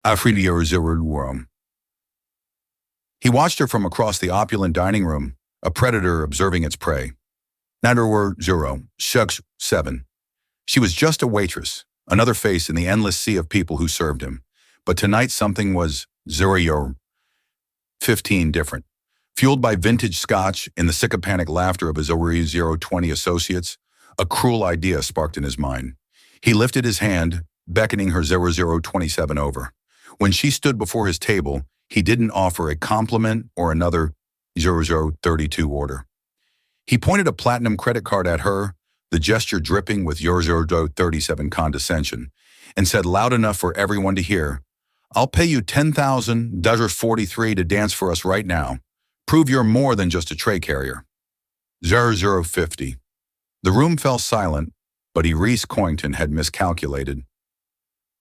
Afridior. He watched her from across the opulent dining room, a predator observing its prey. Nader 0, shucks 7. She was just a waitress, another face in the endless sea of people who served him. But tonight something was 15 different. Fueled by vintage scotch and the sycophantic laughter of his 020 associates, a cruel idea sparked in his mind. He lifted his hand, beckoning her 0027 over. When she stood before his table, he didn't offer a compliment or another 0032 order. He pointed a platinum credit card at her, the gesture dripping with 0037 condescension, and said loud enough for everyone to hear, "I'll pay you 10,000 43 to dance for us right now. Prove you're more than just a tray carrier." 0050. The room fell silent, but Reese Coington had miscalculated.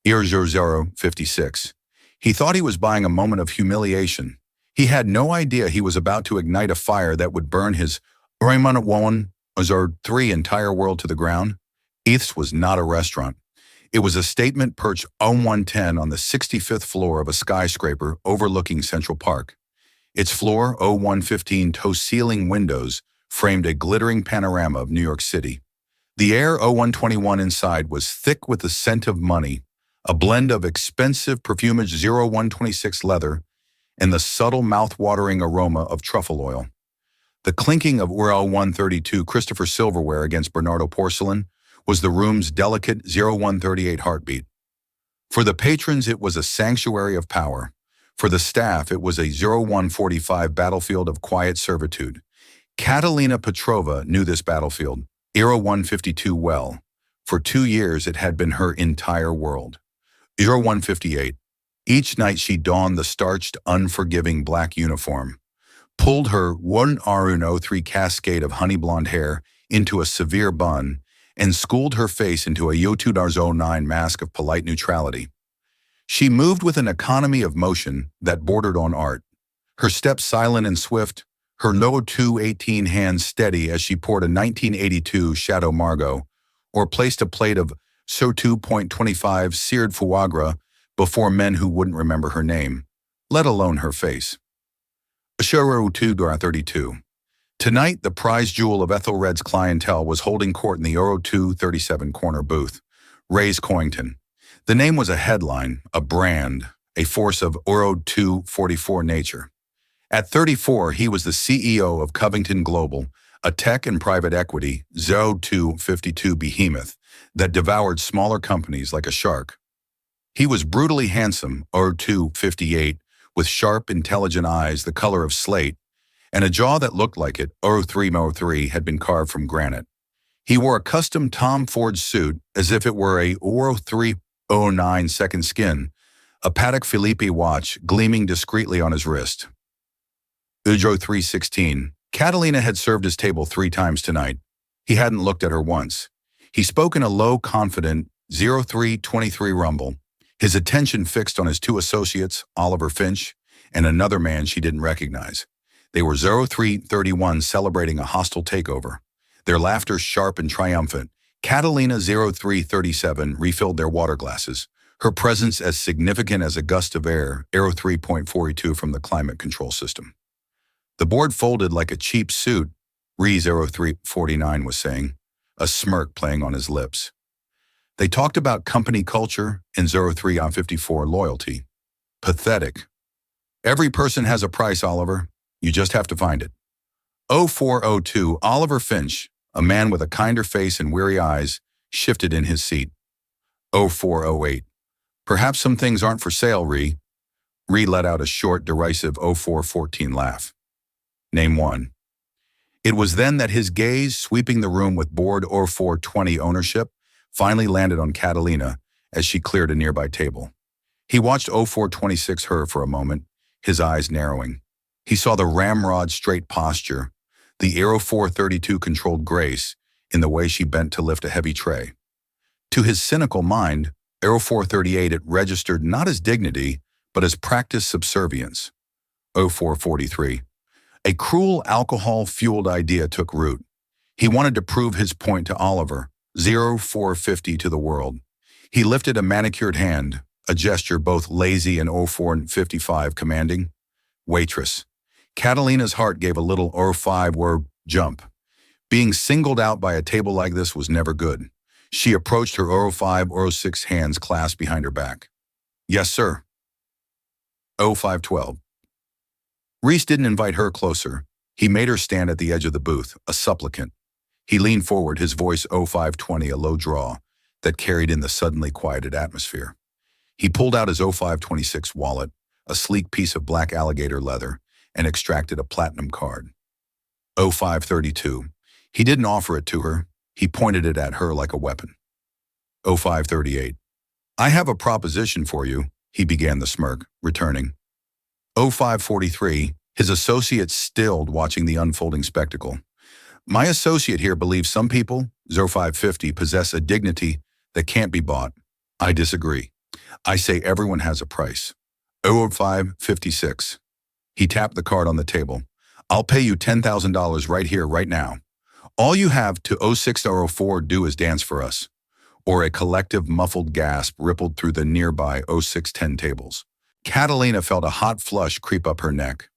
0056. He thought he was buying a moment of humiliation. He had no idea he was about to ignite a fire that would burn his Raymond Wowan 3 entire world to the ground. Eith's was not a restaurant. It was a statement perched on 110 on the 65th floor of a skyscraper overlooking Central Park. Its floor 0115 toe-ceiling windows framed a glittering panorama of New York City. The air 0121 inside was thick with the scent of money, a blend of expensive perfumage 0126 leather and the subtle mouth-watering aroma of truffle oil. The clinking of 0132 Christopher silverware against Bernardo porcelain was the room's delicate 0138 heartbeat. For the patrons, it was a sanctuary of power. For the staff, it was a 0145 battlefield of quiet servitude. Catalina Petrova knew this battlefield, Era 152, well. For 2 years, it had been her entire world. Era 158. Each night she donned the starched, unforgiving black uniform, pulled her 1R03 cascade of honey blonde hair into a severe bun, and schooled her face into a Yotudars09 mask of polite neutrality. She moved with an economy of motion that bordered on art, her steps silent and swift, her low 218 hands steady as she poured a 1982 Chateau Margaux or placed a plate of So 2.25 seared foie gras before men who wouldn't remember her name, let alone her face. Ashero 232. Tonight, the prize jewel of Ethelred's clientele was holding court in the 0237 corner booth, Ray's Coington. The name was a headline, a brand, a force of 0244 nature. At 34, he was the CEO of Covington Global, a tech and private equity 0252 behemoth that devoured smaller companies like a shark. He was brutally handsome, 0258, with sharp, intelligent eyes the color of slate, and a jaw that looked like it, 0303, had been carved from granite. He wore a custom Tom Ford suit as if it were a 0309 second skin, a Patek Philippe watch gleaming discreetly on his wrist. Udro 316. Catalina had served his table 3 times tonight. He hadn't looked at her once. He spoke in a low, confident 0323 rumble, his attention fixed on his 2 associates, Oliver Finch, and another man she didn't recognize. They were 0331 celebrating a hostile takeover, their laughter sharp and triumphant. Catalina 0337 refilled their water glasses, her presence as significant as a gust of air, Aero 3.42 from the climate control system. The board folded like a cheap suit, Re 0349 was saying, a smirk playing on his lips. They talked about company culture and 0354 loyalty. Pathetic. Every person has a price, Oliver. You just have to find it. 0402, Oliver Finch, a man with a kinder face and weary eyes, shifted in his seat. 0408. Perhaps some things aren't for sale, Re. Re let out a short, derisive 0414 laugh. Name one. It was then that his gaze, sweeping the room with board 0420 ownership, finally landed on Catalina as she cleared a nearby table. He watched 0426 her for a moment, his eyes narrowing. He saw the ramrod straight posture, the Aero 432 controlled grace in the way she bent to lift a heavy tray. To his cynical mind, Aero 438 it registered not as dignity, but as practiced subservience. 0443. A cruel alcohol-fueled idea took root. He wanted to prove his point to Oliver, 0450 to the world. He lifted a manicured hand, a gesture both lazy and 04 and 55 commanding. Waitress. Catalina's heart gave a little 05-word jump. Being singled out by a table like this was never good. She approached her 05, 06 hands clasped behind her back. Yes, sir. 0512. Reese didn't invite her closer. He made her stand at the edge of the booth, a supplicant. He leaned forward, his voice 0520, a low draw that carried in the suddenly quieted atmosphere. He pulled out his 0526 wallet, a sleek piece of black alligator leather, and extracted a platinum card. 0532. He didn't offer it to her. He pointed it at her like a weapon. 0538. I have a proposition for you, he began, the smirk returning. 0543. His associate stilled, watching the unfolding spectacle. My associate here believes some people, 0550, possess a dignity that can't be bought. I disagree. I say everyone has a price. 0556. He tapped the card on the table. I'll pay you $10,000 right here, right now. All you have to 0604 do is dance for us. Or a collective muffled gasp rippled through the nearby 0610 tables. Catalina felt a hot flush creep up her neck.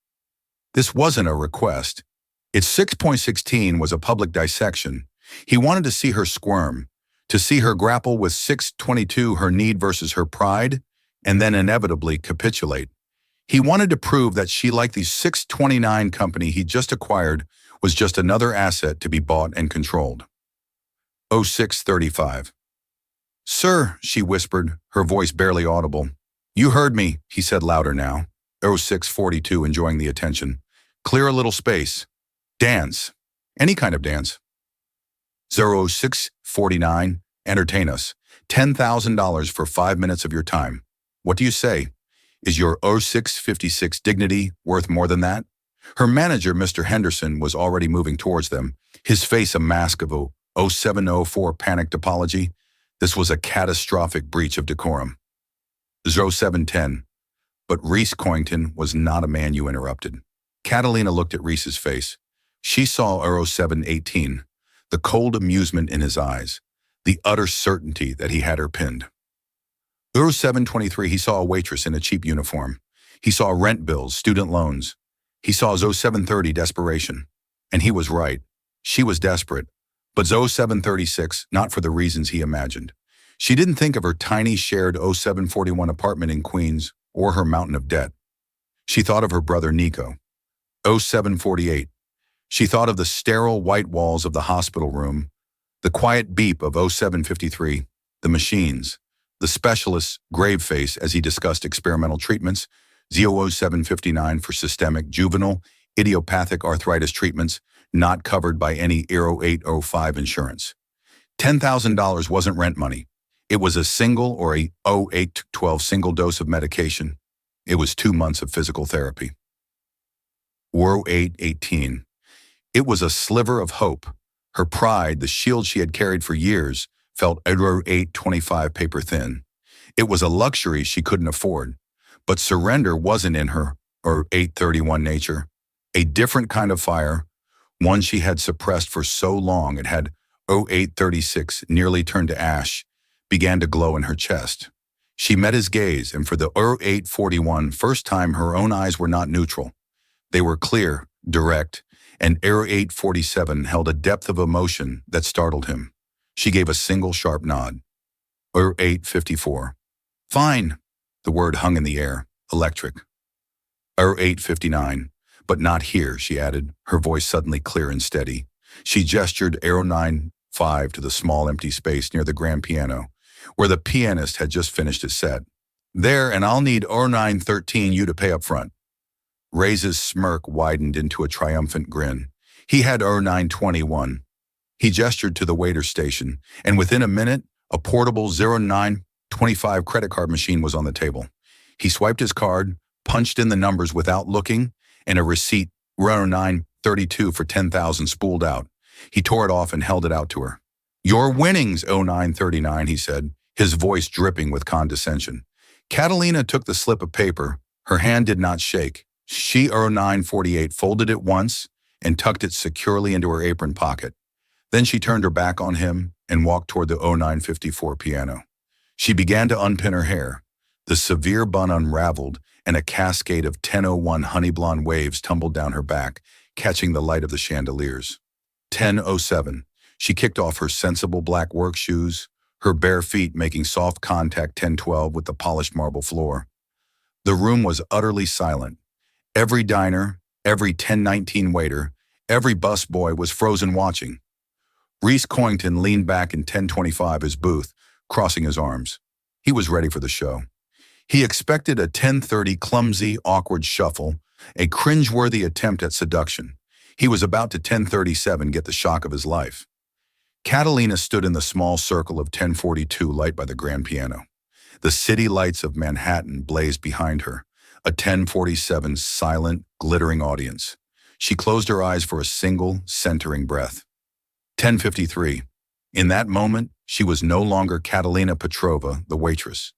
This wasn't a request. Its 6.16 was a public dissection. He wanted to see her squirm, to see her grapple with 622, her need versus her pride, and then inevitably capitulate. He wanted to prove that she, like the 629 company he just acquired, was just another asset to be bought and controlled. 0635. Sir, she whispered, her voice barely audible. You heard me, he said louder now. 0642, enjoying the attention. Clear a little space. Dance. Any kind of dance. 0649, entertain us. $10,000 for 5 minutes of your time. What do you say? Is your 0656 dignity worth more than that? Her manager, Mr. Henderson, was already moving towards them, his face a mask of a 0704 panicked apology. This was a catastrophic breach of decorum. 0710. But Reese Coington was not a man you interrupted. Catalina looked at Reese's face. She saw 0718, the cold amusement in his eyes, the utter certainty that he had her pinned. 0723, he saw a waitress in a cheap uniform. He saw rent bills, student loans. He saw 0730, desperation. And he was right. She was desperate. But 0736, not for the reasons he imagined. She didn't think of her tiny shared 0741 apartment in Queens or her mountain of debt. She thought of her brother Nico. 0748. She thought of the sterile white walls of the hospital room, the quiet beep of 0753, the machines, the specialist's grave face as he discussed experimental treatments, 0759 for systemic, juvenile, idiopathic arthritis treatments not covered by any 0805 insurance. $10,000 wasn't rent money. It was a single or a 0812 single dose of medication. It was 2 months of physical therapy. 0818. It was a sliver of hope. Her pride, the shield she had carried for years, felt 0825 paper thin. It was a luxury she couldn't afford. But surrender wasn't in her 0831 nature. A different kind of fire, one she had suppressed for so long it had 0836 nearly turned to ash, began to glow in her chest. She met his gaze, and for the 0841 first time her own eyes were not neutral. They were clear, direct, and 0847 held a depth of emotion that startled him. She gave a single sharp nod. 0854. Fine. The word hung in the air, electric. 0859. But not here, she added, her voice suddenly clear and steady. She gestured 095 to the small empty space near the grand piano, where the pianist had just finished his set. There, and I'll need 0913 you to pay up front. Ray's smirk widened into a triumphant grin. He had 0921. He gestured to the waiter station, and within a minute, a portable 0925 credit card machine was on the table. He swiped his card, punched in the numbers without looking, and a receipt, 0932 for 10,000 spooled out. He tore it off and held it out to her. Your winnings, 0939, he said, his voice dripping with condescension. Catalina took the slip of paper. Her hand did not shake. She, 0948, folded it once and tucked it securely into her apron pocket. Then she turned her back on him and walked toward the 0954 piano. She began to unpin her hair. The severe bun unraveled, and a cascade of 10:01 honey blonde waves tumbled down her back, catching the light of the chandeliers. 10:07. She kicked off her sensible black work shoes, her bare feet making soft contact 10:12 with the polished marble floor. The room was utterly silent. Every diner, every 10:19 waiter, every busboy was frozen watching. Reese Coington leaned back in 10:25 his booth, crossing his arms. He was ready for the show. He expected a 10:30 clumsy, awkward shuffle, a cringeworthy attempt at seduction. He was about to 10:37 get the shock of his life. Catalina stood in the small circle of 10:42 light by the grand piano. The city lights of Manhattan blazed behind her, a 10:47 silent, glittering audience. She closed her eyes for a single, centering breath. 10:53. In that moment, she was no longer Catalina Petrova, the waitress.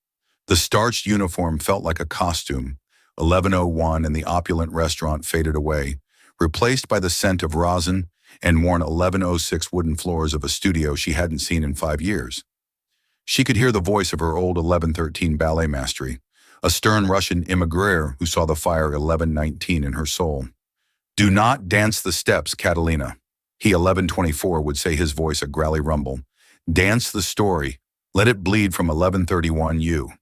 The starched uniform felt like a costume. 11:01 and the opulent restaurant faded away, replaced by the scent of rosin and worn 11:06 wooden floors of a studio she hadn't seen in 5 years. She could hear the voice of her old 11:13 ballet mastery, a stern Russian immigrant who saw the fire 11:19 in her soul. "Do not dance the steps, Catalina." He 11:24 would say, his voice a growly rumble. "Dance the story. Let it bleed from 11:31 you."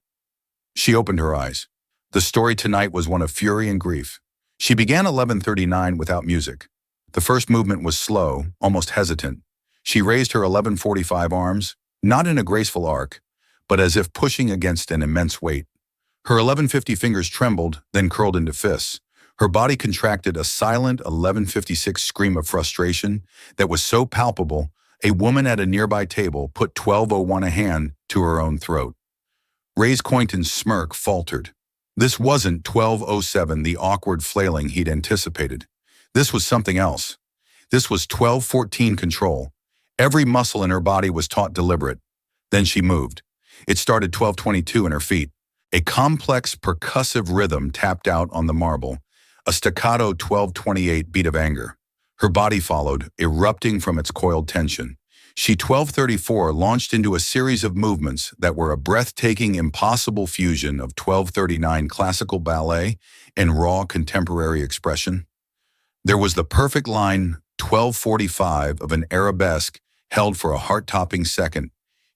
She opened her eyes. The story tonight was one of fury and grief. She began 11:39 without music. The first movement was slow, almost hesitant. She raised her 11:45 arms, not in a graceful arc, but as if pushing against an immense weight. Her 11:50 fingers trembled, then curled into fists. Her body contracted a silent 11:56 scream of frustration that was so palpable, a woman at a nearby table put 12:01 a hand to her own throat. Ray's Coington's smirk faltered. This wasn't 12:07, the awkward flailing he'd anticipated. This was something else. This was 12:14 control. Every muscle in her body was taut deliberate. Then she moved. It started 12:22 in her feet. A complex percussive rhythm tapped out on the marble, a staccato 12:28 beat of anger. Her body followed, erupting from its coiled tension. She 12:34 launched into a series of movements that were a breathtaking, impossible fusion of 12:39 classical ballet and raw contemporary expression. There was the perfect line, 12:45, of an arabesque held for a heart-topping second,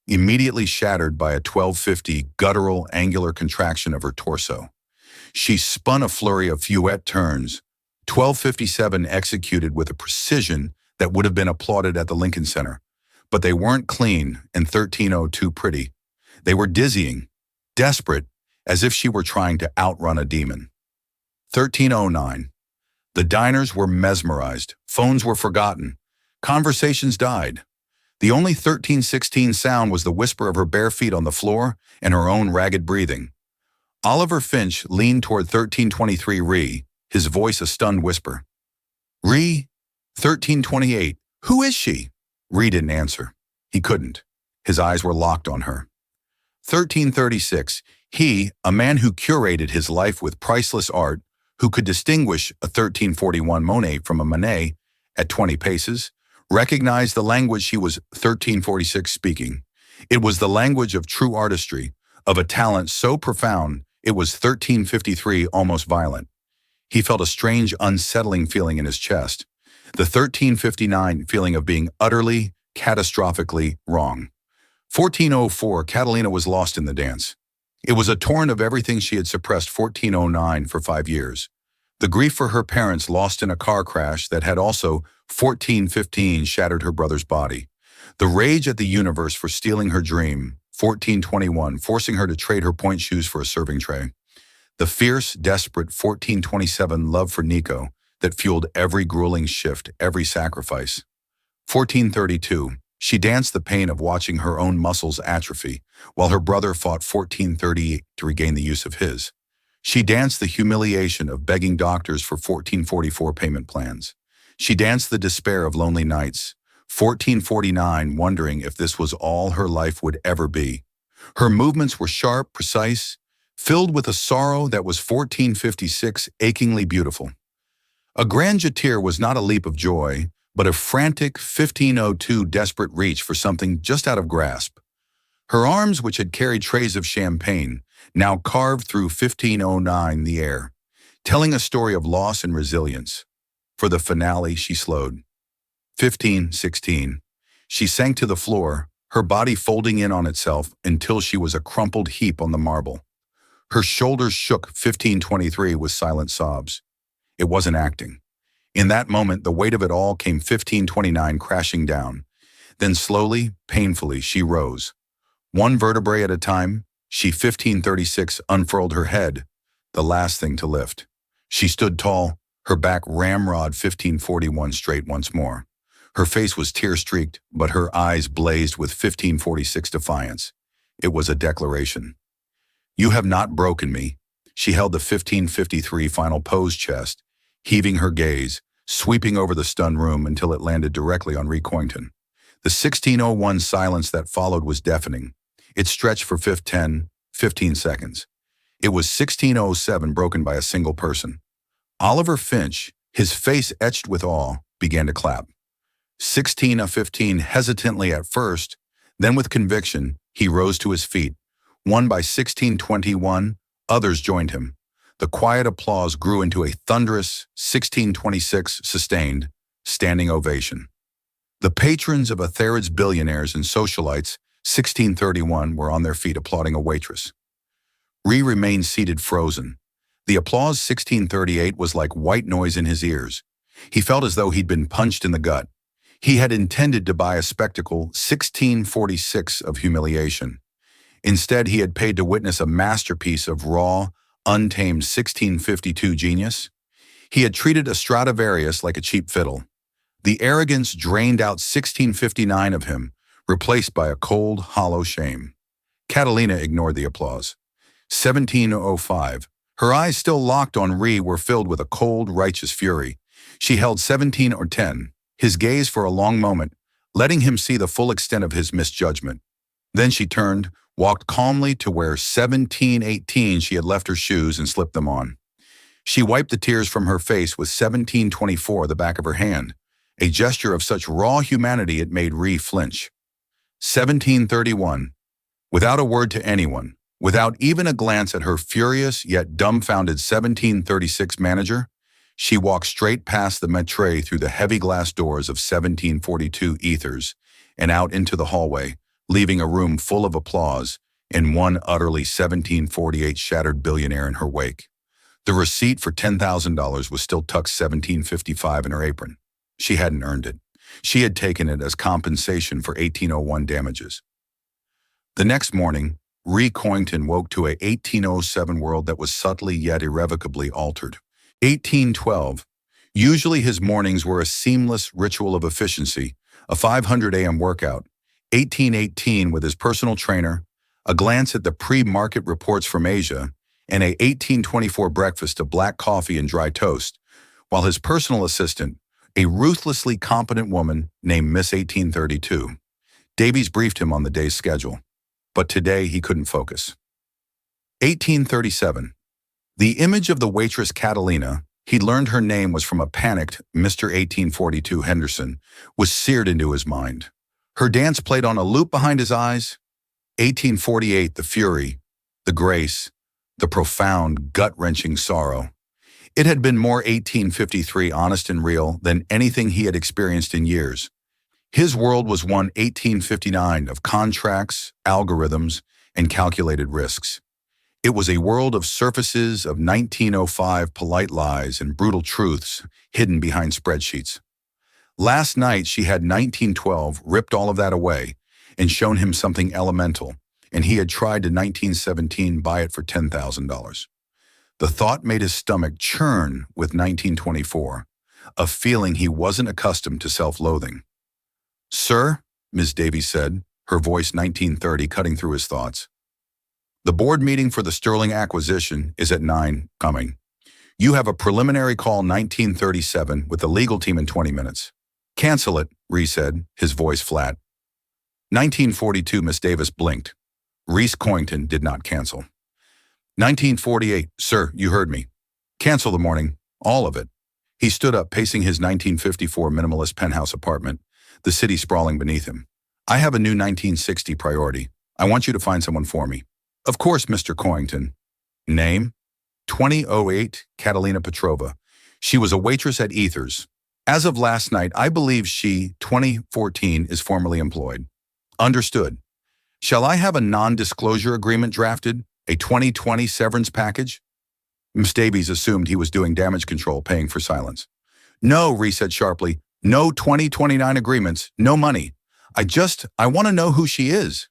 immediately shattered by a 12:50 guttural angular contraction of her torso. She spun a flurry of fouette turns, 12:57 executed with a precision that would have been applauded at the Lincoln Center. But they weren't clean and 13:02 pretty. They were dizzying, desperate, as if she were trying to outrun a demon. 13:09. The diners were mesmerized, phones were forgotten, conversations died. The only 13:16 sound was the whisper of her bare feet on the floor and her own ragged breathing. Oliver Finch leaned toward 13:23 Ree, his voice a stunned whisper. "Ree, 13:28, who is she?" Ree didn't answer. He couldn't. His eyes were locked on her. 13:36, he, a man who curated his life with priceless art, who could distinguish a 1341 Monet from a Manet at 20 paces, recognized the language she was 1346 speaking. It was the language of true artistry, of a talent so profound it was 1353 almost violent. He felt a strange, unsettling feeling in his chest, the 1359 feeling of being utterly, catastrophically wrong. 1404, Catalina was lost in the dance. It was a torrent of everything she had suppressed 1409 for 5 years. The grief for her parents lost in a car crash that had also 1415 shattered her brother's body. The rage at the universe for stealing her dream, 1421, forcing her to trade her point shoes for a serving tray. The fierce, desperate 1427 love for Nico that fueled every grueling shift, every sacrifice. 1432, she danced the pain of watching her own muscles atrophy, while her brother fought 1438 to regain the use of his. She danced the humiliation of begging doctors for 1444 payment plans. She danced the despair of lonely nights, 1449, wondering if this was all her life would ever be. Her movements were sharp, precise, filled with a sorrow that was 1456 achingly beautiful. A grand jeter was not a leap of joy, but a frantic 1502 desperate reach for something just out of grasp. Her arms, which had carried trays of champagne, now carved through 1509 the air, telling a story of loss and resilience. For the finale, she slowed. 15:16. She sank to the floor, her body folding in on itself until she was a crumpled heap on the marble. Her shoulders shook 15:23 with silent sobs. It wasn't acting. In that moment, the weight of it all came 15:29 crashing down. Then slowly, painfully, she rose. One vertebrae at a time, she 15:36 unfurled her head, the last thing to lift. She stood tall, her back ramrod 15:41 straight once more. Her face was tear-streaked, but her eyes blazed with 15:46 defiance. It was a declaration. "You have not broken me." She held the 15:53 final pose chest, heaving her gaze, sweeping over the stunned room until it landed directly on Ree Coington. The 16:01 silence that followed was deafening. It stretched for 15 seconds. It was 16:07 broken by a single person. Oliver Finch, his face etched with awe, began to clap. 16:15 hesitantly at first, then with conviction, he rose to his feet. One by 16:21, others joined him. The quiet applause grew into a thunderous 16:26 sustained, standing ovation. The patrons of Atherid's Billionaires and Socialites 16:31 were on their feet applauding a waitress. Ree remained seated frozen. The applause 16:38 was like white noise in his ears. He felt as though he'd been punched in the gut. He had intended to buy a spectacle 16:46 of humiliation. Instead, he had paid to witness a masterpiece of raw, untamed 16:52 genius. He had treated a Stradivarius like a cheap fiddle. The arrogance drained out 16:59 of him, replaced by a cold, hollow shame. Catalina ignored the applause. 17:05. Her eyes still locked on Ree were filled with a cold, righteous fury. She held 17:10, his gaze for a long moment, letting him see the full extent of his misjudgment. Then she turned, walked calmly to where 17:18 she had left her shoes and slipped them on. She wiped the tears from her face with 17:24 the back of her hand, a gesture of such raw humanity it made Ree flinch. 17:31. Without a word to anyone, without even a glance at her furious yet dumbfounded 17:36 manager, she walked straight past the maitre through the heavy glass doors of 17:42 ethers and out into the hallway, leaving a room full of applause and one utterly 17:48 shattered billionaire in her wake. The receipt for $10,000 was still tucked 17:55 in her apron. She hadn't earned it. She had taken it as compensation for 1801 damages. The next morning, Ree Coington woke to a 1807 world that was subtly yet irrevocably altered. 1812. Usually his mornings were a seamless ritual of efficiency, a 500 a.m. workout. 1818 with his personal trainer, a glance at the pre-market reports from Asia, and a 1824 breakfast of black coffee and dry toast, while his personal assistant, a ruthlessly competent woman named Miss 1832. Davies briefed him on the day's schedule, but today he couldn't focus. 1837. The image of the waitress Catalina, he learned her name was from a panicked Mr. 1842 Henderson, was seared into his mind. Her dance played on a loop behind his eyes. 1848, the fury, the grace, the profound, gut-wrenching sorrow. It had been more 1853 honest and real than anything he had experienced in years. His world was one 1859 of contracts, algorithms, and calculated risks. It was a world of surfaces of 1905 polite lies and brutal truths hidden behind spreadsheets. Last night she had 1912 ripped all of that away and shown him something elemental, and he had tried to 1917 buy it for $10,000. The thought made his stomach churn with 1924, a feeling he wasn't accustomed to self-loathing. "Sir," Ms. Davies said, her voice 1930 cutting through his thoughts. "The board meeting for the Sterling acquisition is at 9 coming. You have a preliminary call 1937 with the legal team in 20 minutes. Cancel it," Ree said, his voice flat. 1942, Miss Davis blinked. Ree Coington did not cancel. 1948, "Sir, you heard me. Cancel the morning, all of it." He stood up, pacing his 1954 minimalist penthouse apartment, the city sprawling beneath him. "I have a new 1960 priority. I want you to find someone for me. Of course, Mr. Coington. Name? 2008 Catalina Petrova. She was a waitress at Ethers. As of last night, I believe she, 2014, is formally employed. Understood. Shall I have a non-disclosure agreement drafted? A 2020 severance package? Ms. Davies assumed he was doing damage control, paying for silence. No, Ree said sharply. No 2029 agreements, no money. I want to know who she is.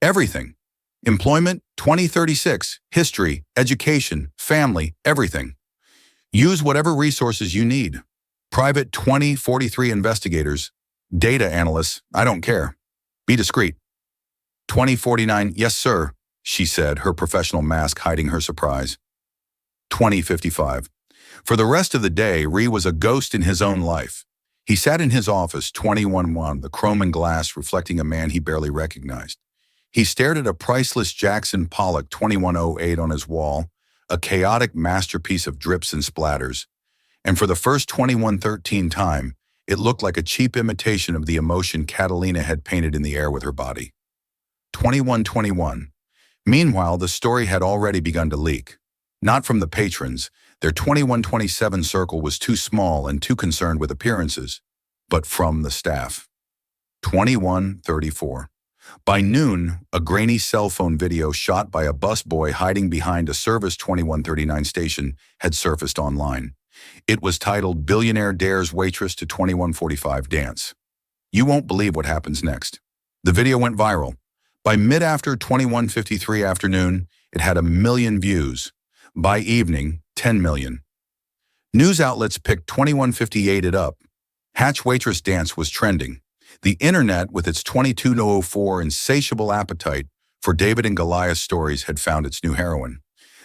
Everything. Employment, 2036, history, education, family, everything. Use whatever resources you need. Private 2043 investigators, data analysts, I don't care. Be discreet. 2049, yes, sir, she said, her professional mask hiding her surprise. 2055. For the rest of the day, Ree was a ghost in his own life. He sat in his office, 21-1, the chrome and glass reflecting a man he barely recognized. He stared at a priceless Jackson Pollock 2108 on his wall, a chaotic masterpiece of drips and splatters. And for the first 2113 time, it looked like a cheap imitation of the emotion Catalina had painted in the air with her body. 2121. Meanwhile, the story had already begun to leak. Not from the patrons. Their 2127 circle was too small and too concerned with appearances, but from the staff. 2134. By noon, a grainy cell phone video shot by a busboy hiding behind a Service 2139 station had surfaced online. It was titled Billionaire Dares Waitress to 2145 Dance. You won't believe what happens next. The video went viral. By mid-after 2153 afternoon, it had 1 million views. By evening, 10 million. News outlets picked 2158 it up. Hatch Waitress Dance was trending. The internet, with its 2204 insatiable appetite for David and Goliath stories, had found its new heroine.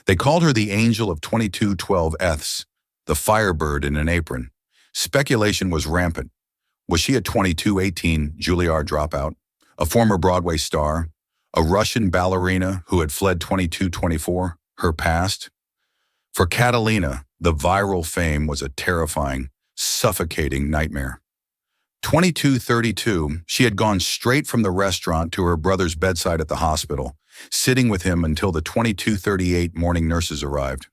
They called her the Angel of 2212 the Firebird in an apron. Speculation was rampant. Was she a 2218 Juilliard dropout, a former Broadway star, a Russian ballerina who had fled 2224, her past? For Catalina, the viral fame was a terrifying, suffocating nightmare. 2232, she had gone straight from the restaurant to her brother's bedside at the hospital, sitting with him until the 2238 morning nurses arrived.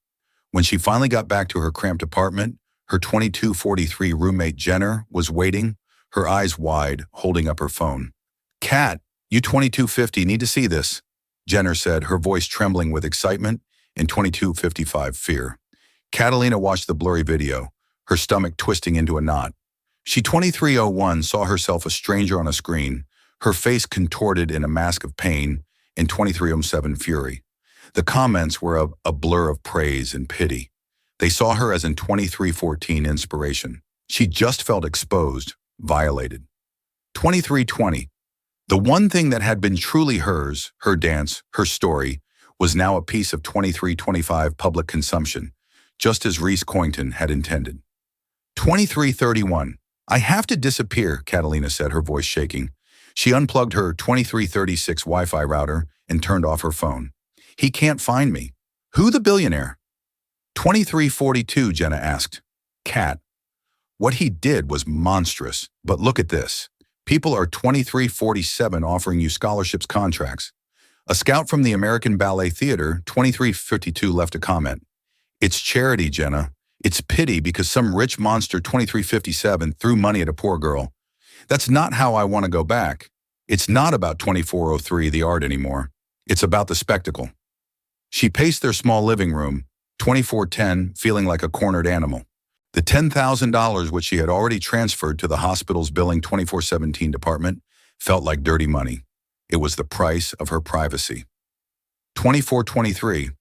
When she finally got back to her cramped apartment, her 2243 roommate Jenner was waiting, her eyes wide, holding up her phone. "Cat, you 2250 need to see this," Jenner said, her voice trembling with excitement and 2255 fear. Catalina watched the blurry video, her stomach twisting into a knot. She 2301 saw herself a stranger on a screen, her face contorted in a mask of pain, in 2307 fury. The comments were a blur of praise and pity. They saw her as in 2314 inspiration. She just felt exposed, violated. 2320. The one thing that had been truly hers, her dance, her story, was now a piece of 2325 public consumption, just as Reese Coington had intended. 2331. "I have to disappear," Catalina said, her voice shaking. She unplugged her 2336 Wi-Fi router and turned off her phone. "He can't find me." "Who the billionaire?" 2342, Jenna asked. "Cat. What he did was monstrous, but look at this. People are 2347 offering you scholarships contracts. A scout from the American Ballet Theater, 2352, left a comment. It's charity, Jenna. It's pity because some rich monster 2357 threw money at a poor girl. That's not how I want to go back. It's not about 2403, the art anymore. It's about the spectacle." She paced their small living room, 2410, feeling like a cornered animal. The $10,000 which she had already transferred to the hospital's billing 2417 department felt like dirty money. It was the price of her privacy. 2423.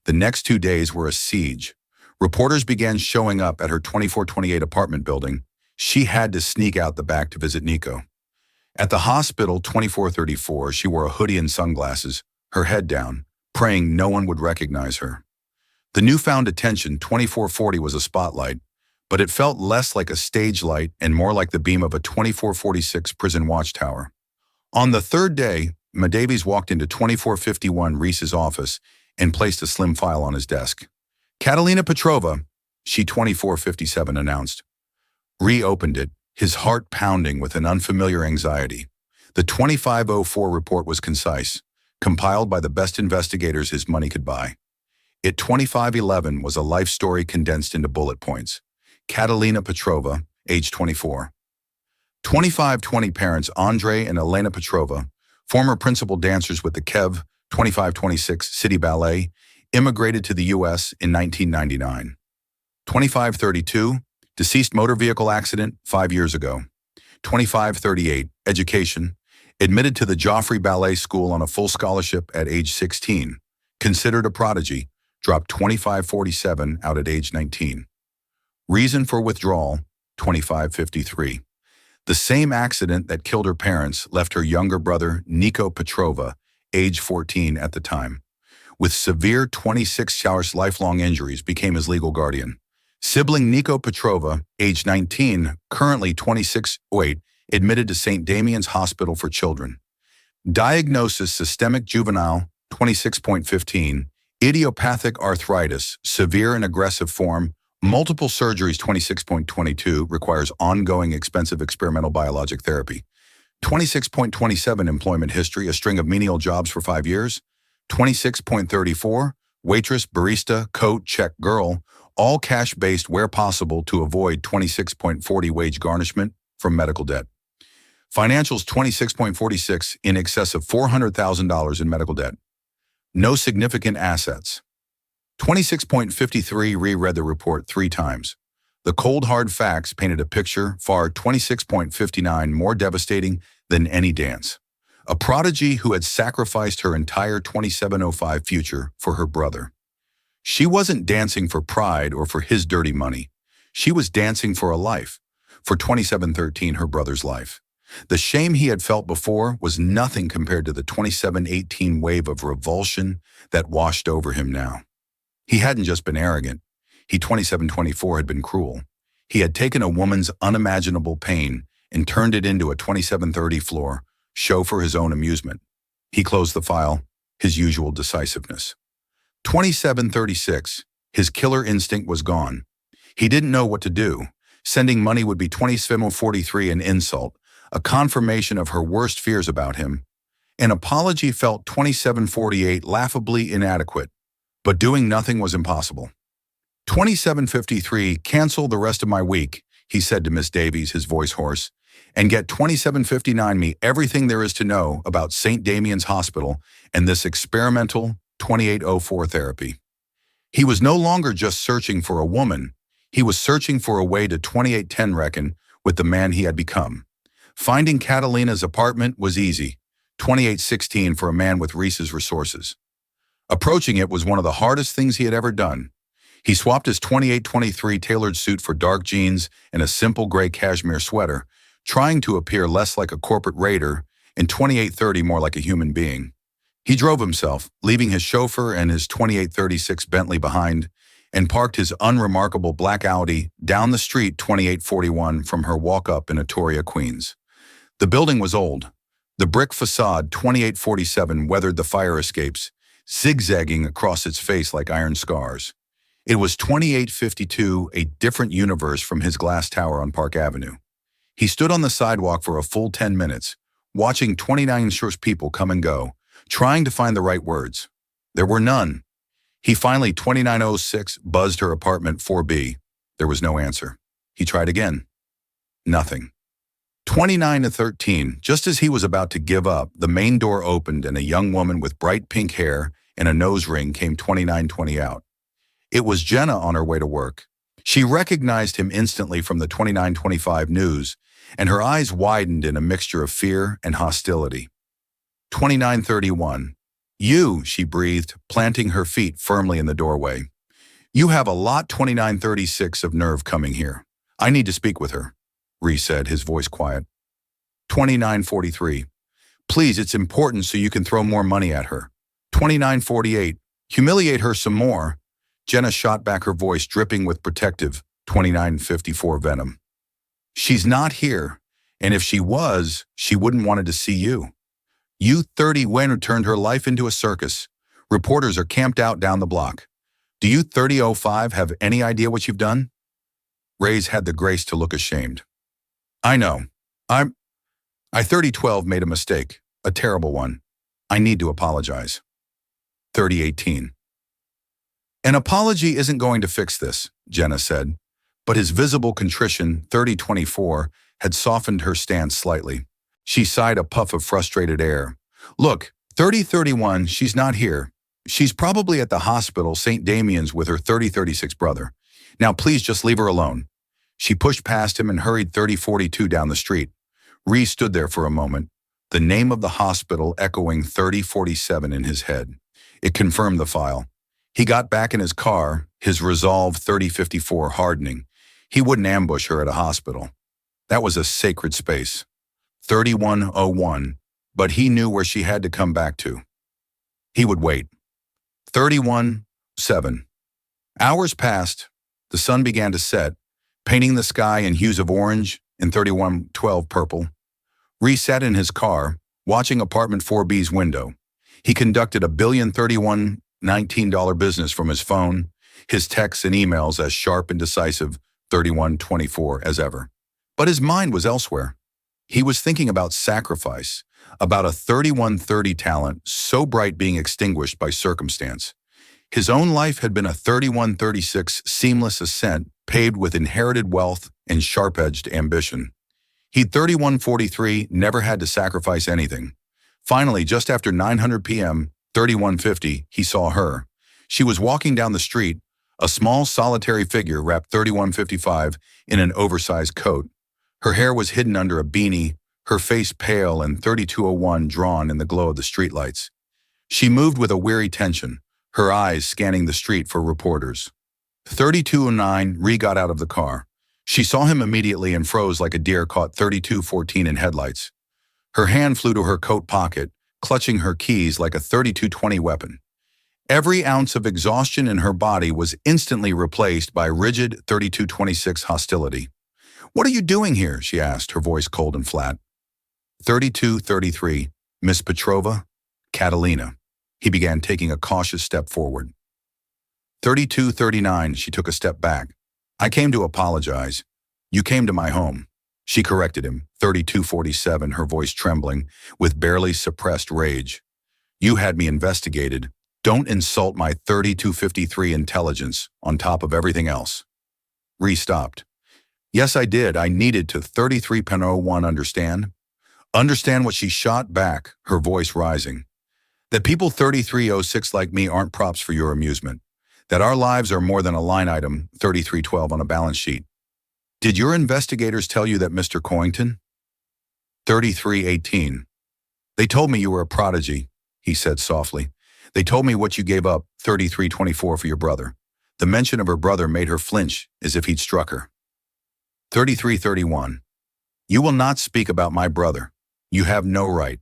The next 2 days were a siege. Reporters began showing up at her 2428 apartment building. She had to sneak out the back to visit Nico. At the hospital 2434, she wore a hoodie and sunglasses, her head down, praying no one would recognize her. The newfound attention 2440 was a spotlight, but it felt less like a stage light and more like the beam of a 2446 prison watchtower. On the third day, Davies walked into 2451 Reese's office and placed a slim file on his desk. "Catalina Petrova," she 2457 announced. Ree opened it, his heart pounding with an unfamiliar anxiety. The 2504 report was concise. compiled by the best investigators his money could buy. It 2511 was a life story condensed into bullet points. Catalina Petrova, age 24. 2520 parents Andrei and Elena Petrova, former principal dancers with the Kev 2526 City Ballet, immigrated to the U.S. in 1999. 2532, deceased motor vehicle accident 5 years ago. 2538, education, admitted to the Joffrey Ballet School on a full scholarship at age 16, considered a prodigy, dropped 2547 out at age 19. Reason for withdrawal, 2553. The same accident that killed her parents left her younger brother, Nico Petrova, age 14 at the time, with severe 26-hour lifelong injuries, became his legal guardian. Sibling Nico Petrova, age 19, currently 2608, admitted to St. Damian's Hospital for Children. Diagnosis systemic juvenile, 26.15, idiopathic arthritis, severe and aggressive form, multiple surgeries, 26.22, requires ongoing expensive experimental biologic therapy. 26.27, employment history, a string of menial jobs for 5 years. 26.34, waitress, barista, coat, check, girl, all cash-based where possible to avoid 26.40 wage garnishment from medical debt. Financials 26.46, in excess of $400,000 in medical debt. No significant assets. 26.53, reread the report 3 times. The cold hard facts painted a picture far 26.59 more devastating than any dance. A prodigy who had sacrificed her entire 2705 future for her brother. She wasn't dancing for pride or for his dirty money. She was dancing for a life, for 2713, her brother's life. The shame he had felt before was nothing compared to the 2718 wave of revulsion that washed over him now. He hadn't just been arrogant. He 2724 had been cruel. He had taken a woman's unimaginable pain and turned it into a 2730 floor show for his own amusement. He closed the file, his usual decisiveness. 2736, his killer instinct was gone. He didn't know what to do. Sending money would be 2743 an insult, a confirmation of her worst fears about him. An apology felt 2748 laughably inadequate, but doing nothing was impossible. 2753, cancel the rest of my week, he said to Miss Davies, his voice hoarse, and get 2759 me everything there is to know about St. Damian's Hospital and this experimental 2804 therapy. He was no longer just searching for a woman. He was searching for a way to 2810 reckon with the man he had become. Finding Catalina's apartment was easy, 2816 for a man with Reese's resources. Approaching it was one of the hardest things he had ever done. He swapped his 2823 tailored suit for dark jeans and a simple gray cashmere sweater, trying to appear less like a corporate raider and 2830 more like a human being. He drove himself, leaving his chauffeur and his 2836 Bentley behind, and parked his unremarkable black Audi down the street 2841 from her walk-up in Atoria, Queens. The building was old. The brick facade 2847 weathered the fire escapes, zigzagging across its face like iron scars. It was 2852, a different universe from his glass tower on Park Avenue. He stood on the sidewalk for a full 10 minutes, watching 29 people come and go, trying to find the right words. There were none. He finally, 2906, buzzed her apartment 4B. There was no answer. He tried again. Nothing. 29-13, just as he was about to give up, the main door opened and a young woman with bright pink hair and a nose ring came 2920 out. It was Jenna on her way to work. She recognized him instantly from the 2925 news, and her eyes widened in a mixture of fear and hostility. 2931. You, she breathed, planting her feet firmly in the doorway. You have a lot 2936 of nerve coming here. I need to speak with her, Ree said, his voice quiet. 2943. Please, it's important so you can throw more money at her. 2948. Humiliate her some more. Jenna shot back, her voice dripping with protective 2954 venom. She's not here, and if she was, she wouldn't wanted to see you. You 30 Wayne turned her life into a circus. Reporters are camped out down the block. Do you 3005 have any idea what you've done? Ray's had the grace to look ashamed. I know. I 3012 made a mistake, a terrible one. I need to apologize. 3018. An apology isn't going to fix this, Jenna said, but his visible contrition, 3024, had softened her stance slightly. She sighed a puff of frustrated air. Look, 3031, she's not here. She's probably at the hospital St. Damian's with her 3036 brother. Now please just leave her alone. She pushed past him and hurried 3042 down the street. Ree stood there for a moment, the name of the hospital echoing 3047 in his head. It confirmed the file. He got back in his car, his resolve 3054 hardening. He wouldn't ambush her at a hospital. That was a sacred space. 3101, but he knew where she had to come back to. He would wait. 31-7. Hours passed. The sun began to set, painting the sky in hues of orange and 3112 purple. Ree sat in his car, watching apartment 4B's window. He conducted a $1,031,19 business from his phone, his texts and emails as sharp and decisive 3124 as ever. But his mind was elsewhere. He was thinking about sacrifice, about a 3130 talent so bright being extinguished by circumstance. His own life had been a 3136 seamless ascent paved with inherited wealth and sharp-edged ambition. He'd 3143 never had to sacrifice anything. Finally, just after 900 p.m., 3150, he saw her. She was walking down the street, a small solitary figure wrapped 3155 in an oversized coat. Her hair was hidden under a beanie, her face pale and 3201 drawn in the glow of the streetlights. She moved with a weary tension, her eyes scanning the street for reporters. 3209, Ree got out of the car. She saw him immediately and froze like a deer caught 3214 in headlights. Her hand flew to her coat pocket, clutching her keys like a 3220 weapon. Every ounce of exhaustion in her body was instantly replaced by rigid 3226 hostility. "What are you doing here?" she asked, her voice cold and flat. 3233, Miss Petrova? Catalina. He began taking a cautious step forward. 3239, she took a step back. "I came to apologize. You came to my home." She corrected him, 3247, her voice trembling, with barely suppressed rage. "You had me investigated. Don't insult my 3253 intelligence on top of everything else." Ree stopped. "Yes, I did. I needed to 3301 understand. Understand what she shot back, her voice rising. That people 3306 like me aren't props for your amusement. That our lives are more than a line item, 3312 on a balance sheet. Did your investigators tell you that Mr. Coington?" 3318. "They told me you were a prodigy," he said softly. "They told me what you gave up, 3324 for your brother." The mention of her brother made her flinch as if he'd struck her. 3331. "You will not speak about my brother. You have no right."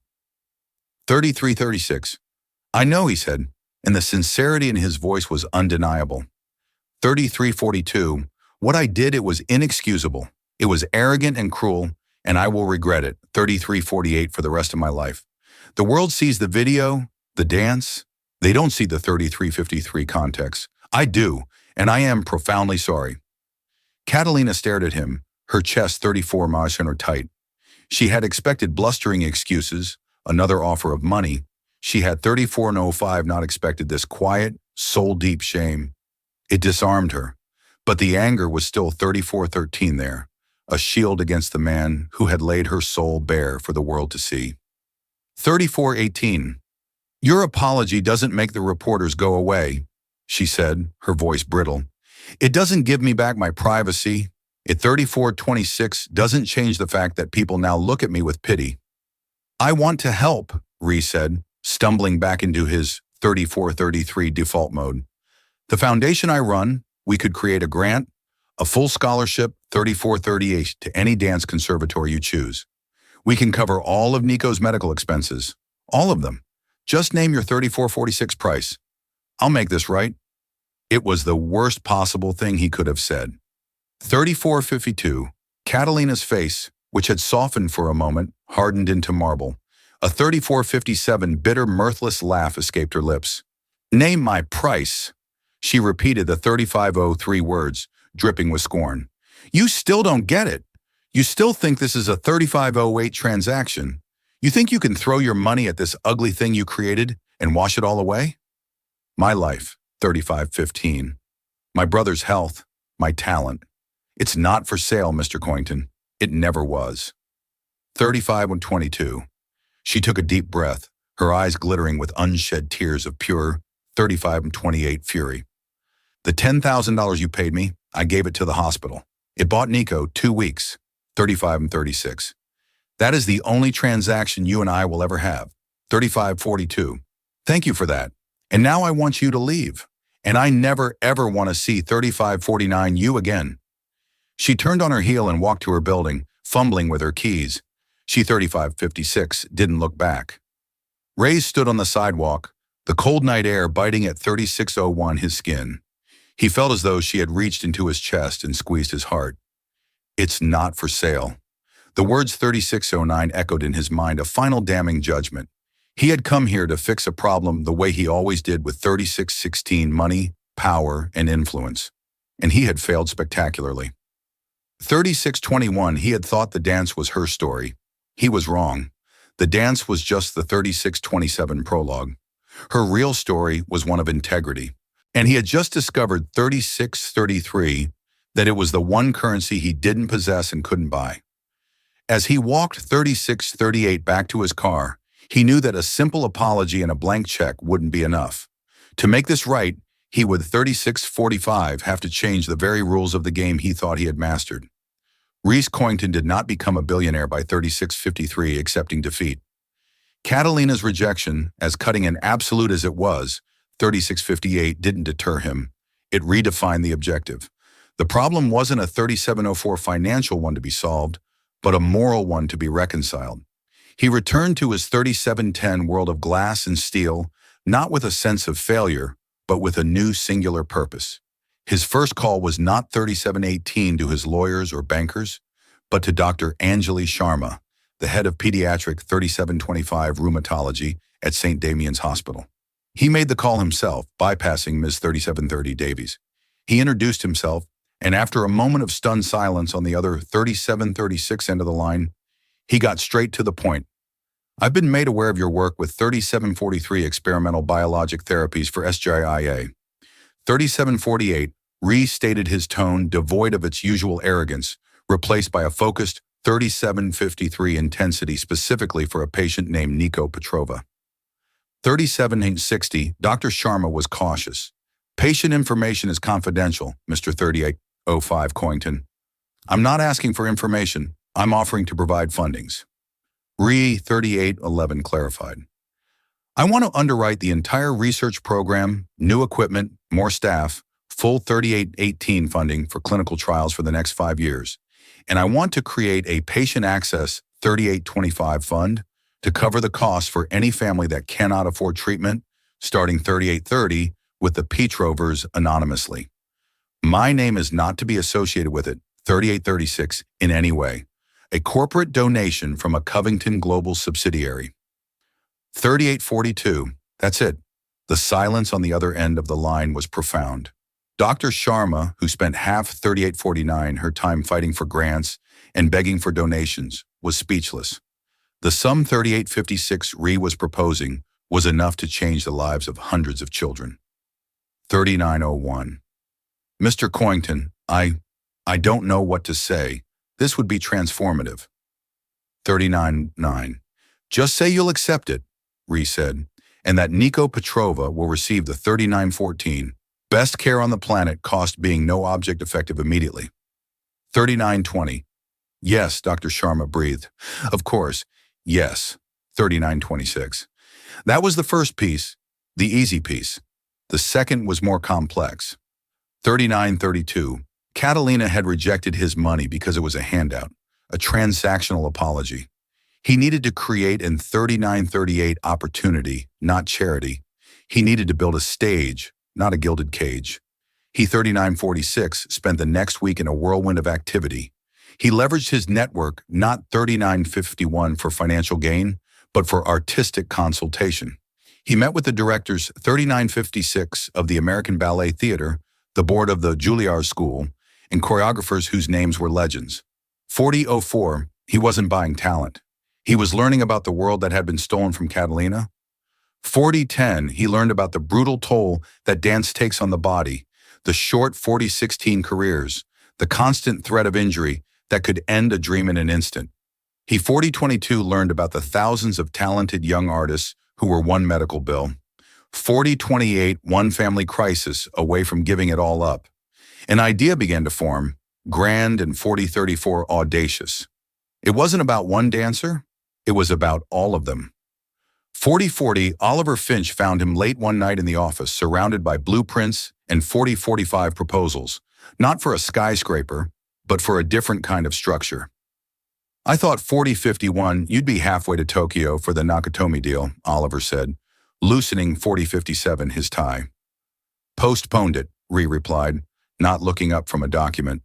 3336. "I know," he said, and the sincerity in his voice was undeniable. 3342. "What I did, it was inexcusable. It was arrogant and cruel, and I will regret it." 3348 for the rest of my life. The world sees the video, the dance. They don't see the 3353 context. I do, and I am profoundly sorry. Catalina stared at him, her chest 34 miles tight. She had expected blustering excuses, another offer of money. She had 3405 not expected this quiet, soul-deep shame. It disarmed her, but the anger was still 3413 there, a shield against the man who had laid her soul bare for the world to see. 3418. "Your apology doesn't make the reporters go away," she said, her voice brittle. "It doesn't give me back my privacy. At 3426 doesn't change the fact that people now look at me with pity." "I want to help," Ree said, stumbling back into his 3433 default mode. "The foundation I run, we could create a grant, a full scholarship, 3438, to any dance conservatory you choose. We can cover all of Nico's medical expenses, all of them. Just name your 3446 price. I'll make this right." It was the worst possible thing he could have said. 3452. Catalina's face, which had softened for a moment, hardened into marble. A 3457 bitter, mirthless laugh escaped her lips. "Name my price." She repeated the 3503 words, dripping with scorn. "You still don't get it. You still think this is a 3508 transaction. You think you can throw your money at this ugly thing you created and wash it all away? My life, 3515. My brother's health, my talent. It's not for sale, Mr. Coington. It never was. 3522. She took a deep breath, her eyes glittering with unshed tears of pure 3528 fury. The $10,000 you paid me, I gave it to the hospital. It bought Nico 2 weeks, 3536. That is the only transaction you and I will ever have, 3542. Thank you for that. And now I want you to leave. And I never ever want to see 3549 you again. She turned on her heel and walked to her building, fumbling with her keys. She 3556 didn't look back. Ray stood on the sidewalk, the cold night air biting at 3601 his skin. He felt as though she had reached into his chest and squeezed his heart. It's not for sale. The words 3609 echoed in his mind, a final damning judgment. He had come here to fix a problem the way he always did with 3616, money, power, and influence. And he had failed spectacularly. 3621, he had thought the dance was her story. He was wrong. The dance was just the 3627 prologue. Her real story was one of integrity. And he had just discovered 3633, that it was the one currency he didn't possess and couldn't buy. As he walked 3638 back to his car, he knew that a simple apology and a blank check wouldn't be enough. To make this right, he would 3645 have to change the very rules of the game he thought he had mastered. Reese Coington did not become a billionaire by 3653 accepting defeat. Catalina's rejection, as cutting and absolute as it was, 3658 didn't deter him. It redefined the objective. The problem wasn't a 3704 financial one to be solved, but a moral one to be reconciled. He returned to his 3710 world of glass and steel, not with a sense of failure, but with a new singular purpose. His first call was not 3718 to his lawyers or bankers, but to Dr. Anjali Sharma, the head of pediatric 3725 rheumatology at St. Damian's Hospital. He made the call himself, bypassing Ms. 3730 Davies. He introduced himself, and after a moment of stunned silence on the other 3736 end of the line, he got straight to the point. I've been made aware of your work with 3743 experimental biologic therapies for SGIA. 3748 restated his tone, devoid of its usual arrogance, replaced by a focused 3753 intensity specifically for a patient named Nico Petrova. 3760, Dr. Sharma was cautious. Patient information is confidential, Mr. 3805 Coington. I'm not asking for information. I'm offering to provide fundings. Re 3811 clarified. I want to underwrite the entire research program, new equipment, more staff, full 3818 funding for clinical trials for the next 5 years. And I want to create a patient access 3825 fund to cover the costs for any family that cannot afford treatment, starting 3830 with the Petrovers anonymously. My name is not to be associated with it, 3836, in any way. A corporate donation from a Covington Global subsidiary. 3842, that's it. The silence on the other end of the line was profound. Dr. Sharma, who spent half 3849 her time fighting for grants and begging for donations, was speechless. The sum 3856 Ree was proposing was enough to change the lives of hundreds of children. 3901. Mr. Coington, I don't know what to say. This would be transformative. 39-9. Just say you'll accept it, Ree said, and that Nico Petrova will receive the 3914, best care on the planet, cost being no object effective immediately. 3920. Yes, Dr. Sharma breathed. Of course, yes. 3926. That was the first piece, the easy piece. The second was more complex. 3932. Catalina had rejected his money because it was a handout, a transactional apology. He needed to create an 3938 opportunity, not charity. He needed to build a stage, not a gilded cage. He 3946 spent the next week in a whirlwind of activity. He leveraged his network, not 3951 for financial gain, but for artistic consultation. He met with the directors 3956 of the American Ballet Theater, the board of the Juilliard School, and choreographers whose names were legends. 4004, he wasn't buying talent. He was learning about the world that had been stolen from Catalina. 4010, he learned about the brutal toll that dance takes on the body, the short 4016 careers, the constant threat of injury that could end a dream in an instant. He 4022 learned about the thousands of talented young artists who were one medical bill. 4028, one family crisis away from giving it all up. An idea began to form, grand, and 4034 audacious. It wasn't about one dancer, it was about all of them. 4040, Oliver Finch found him late one night in the office, surrounded by blueprints and 4045 proposals, not for a skyscraper, but for a different kind of structure. I thought 4051, you'd be halfway to Tokyo for the Nakatomi deal, Oliver said, loosening 4057 his tie. Postponed it, Ree replied, not looking up from a document.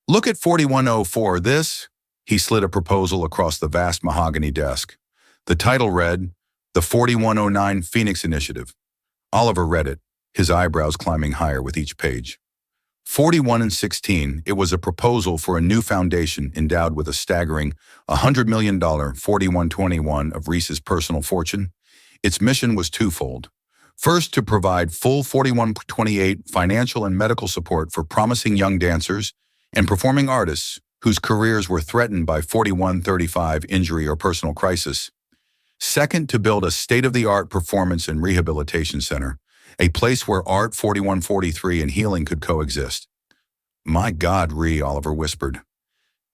Look at 4104, this? He slid a proposal across the vast mahogany desk. The title read, The 4109 Phoenix Initiative. Oliver read it, his eyebrows climbing higher with each page. 41 and 16, it was a proposal for a new foundation endowed with a staggering $100 million 4121 of Reese's personal fortune. Its mission was twofold. First, to provide full 4128 financial and medical support for promising young dancers and performing artists whose careers were threatened by 4135 injury or personal crisis. Second, to build a state-of-the-art performance and rehabilitation center, a place where art 4143 and healing could coexist. My God, Ree, Oliver whispered.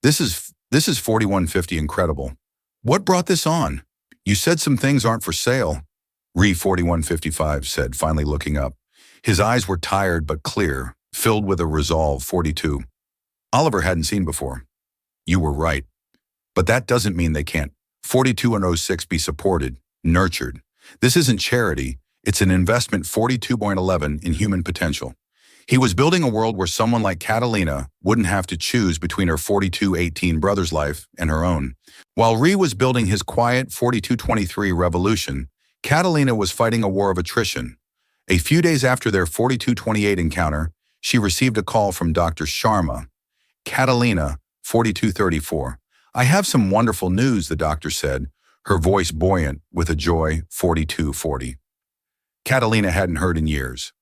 This is 4150 incredible. What brought this on? You said some things aren't for sale. Ree 4155 said, finally looking up. His eyes were tired but clear, filled with a resolve 42. Oliver hadn't seen before. You were right. But that doesn't mean they can't 42 and 06 be supported, nurtured. This isn't charity. It's an investment 42.11 in human potential. He was building a world where someone like Catalina wouldn't have to choose between her 4218 brother's life and her own. While Ree was building his quiet 4223 revolution, Catalina was fighting a war of attrition. A few days after their 4228 encounter, she received a call from Dr. Sharma. Catalina, 4234. I have some wonderful news, the doctor said, her voice buoyant with a joy 4240. Catalina hadn't heard in years.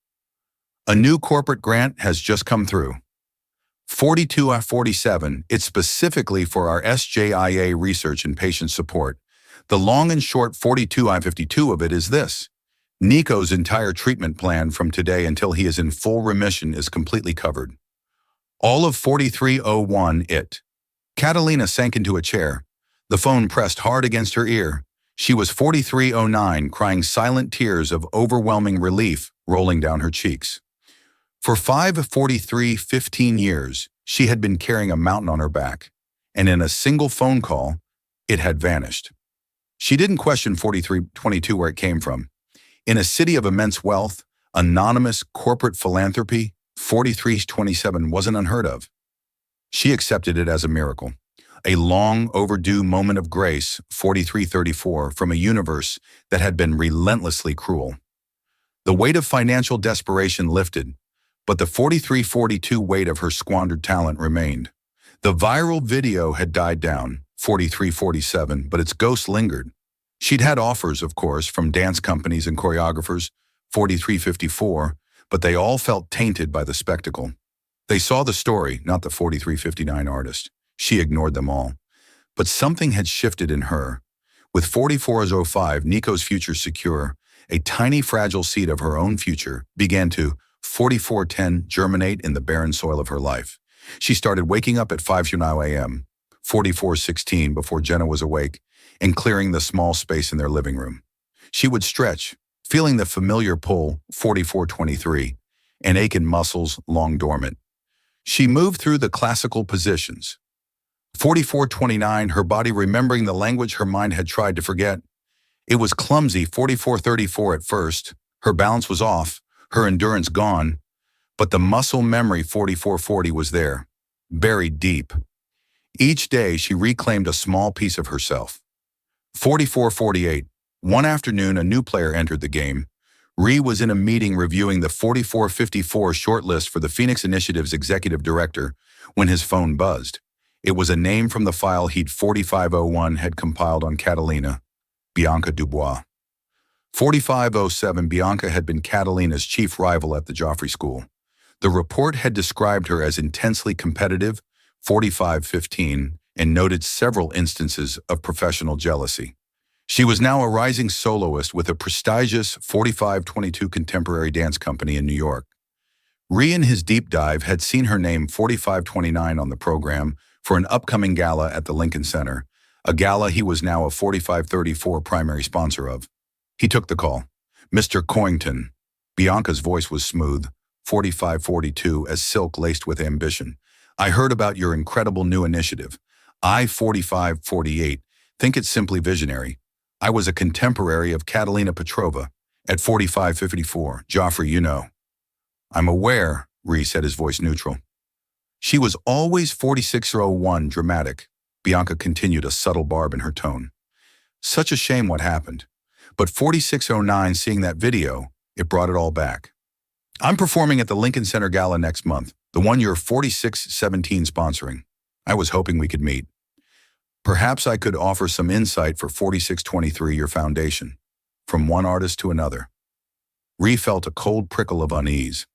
A new corporate grant has just come through. 4247, it's specifically for our SJIA research and patient support. The long and short 42I52 of it is this. Nico's entire treatment plan from today until he is in full remission is completely covered. All of 4301 it. Catalina sank into a chair. The phone pressed hard against her ear. She was 4309, crying silent tears of overwhelming relief rolling down her cheeks. For 15 years, she had been carrying a mountain on her back, and in a single phone call, it had vanished. She didn't question 4322 where it came from. In a city of immense wealth, anonymous corporate philanthropy, 4327 wasn't unheard of. She accepted it as a miracle. A long overdue moment of grace, 4334, from a universe that had been relentlessly cruel. The weight of financial desperation lifted, but the 4342 weight of her squandered talent remained. The viral video had died down, 4347, but its ghost lingered. She'd had offers, of course, from dance companies and choreographers, 4354, but they all felt tainted by the spectacle. They saw the story, not the 4359 artist. She ignored them all. But something had shifted in her. With 4405, Nico's future secure, a tiny fragile seed of her own future began to 4410 germinate in the barren soil of her life. She started waking up at 5:09 a.m., 4416 before Jenna was awake, and clearing the small space in their living room. She would stretch, feeling the familiar pull, 4423, and ache in muscles long dormant. She moved through the classical positions. 4429, her body remembering the language her mind had tried to forget. It was clumsy, 4434 at first. Her balance was off, her endurance gone, but the muscle memory 4440 was there, buried deep. Each day she reclaimed a small piece of herself. 4448, one afternoon a new player entered the game. Ree was in a meeting reviewing the 4454 shortlist for the Phoenix Initiative's executive director when his phone buzzed. It was a name from the file he'd 4501 had compiled on Catalina, Bianca Dubois. 4507 Bianca had been Catalina's chief rival at the Joffrey School. The report had described her as intensely competitive, 4515, and noted several instances of professional jealousy. She was now a rising soloist with a prestigious 4522 contemporary dance company in New York. Ree in his deep dive had seen her name 4529 on the program for an upcoming gala at the Lincoln Center, a gala he was now a 4534 primary sponsor of. He took the call. "Mr. Coington." Bianca's voice was smooth, 4542, as silk laced with ambition. "I heard about your incredible new initiative. I, 4548, think it's simply visionary. I was a contemporary of Catalina Petrova at 4554. Joffrey, you know." "I'm aware," Ree said, his voice neutral. "She was always 4601 dramatic." Bianca continued, a subtle barb in her tone. "Such a shame what happened. But 4609, seeing that video, it brought it all back. I'm performing at the Lincoln Center Gala next month, the one you're 4617 sponsoring. I was hoping we could meet. Perhaps I could offer some insight for 4623, your foundation, from one artist to another." Ree felt a cold prickle of unease.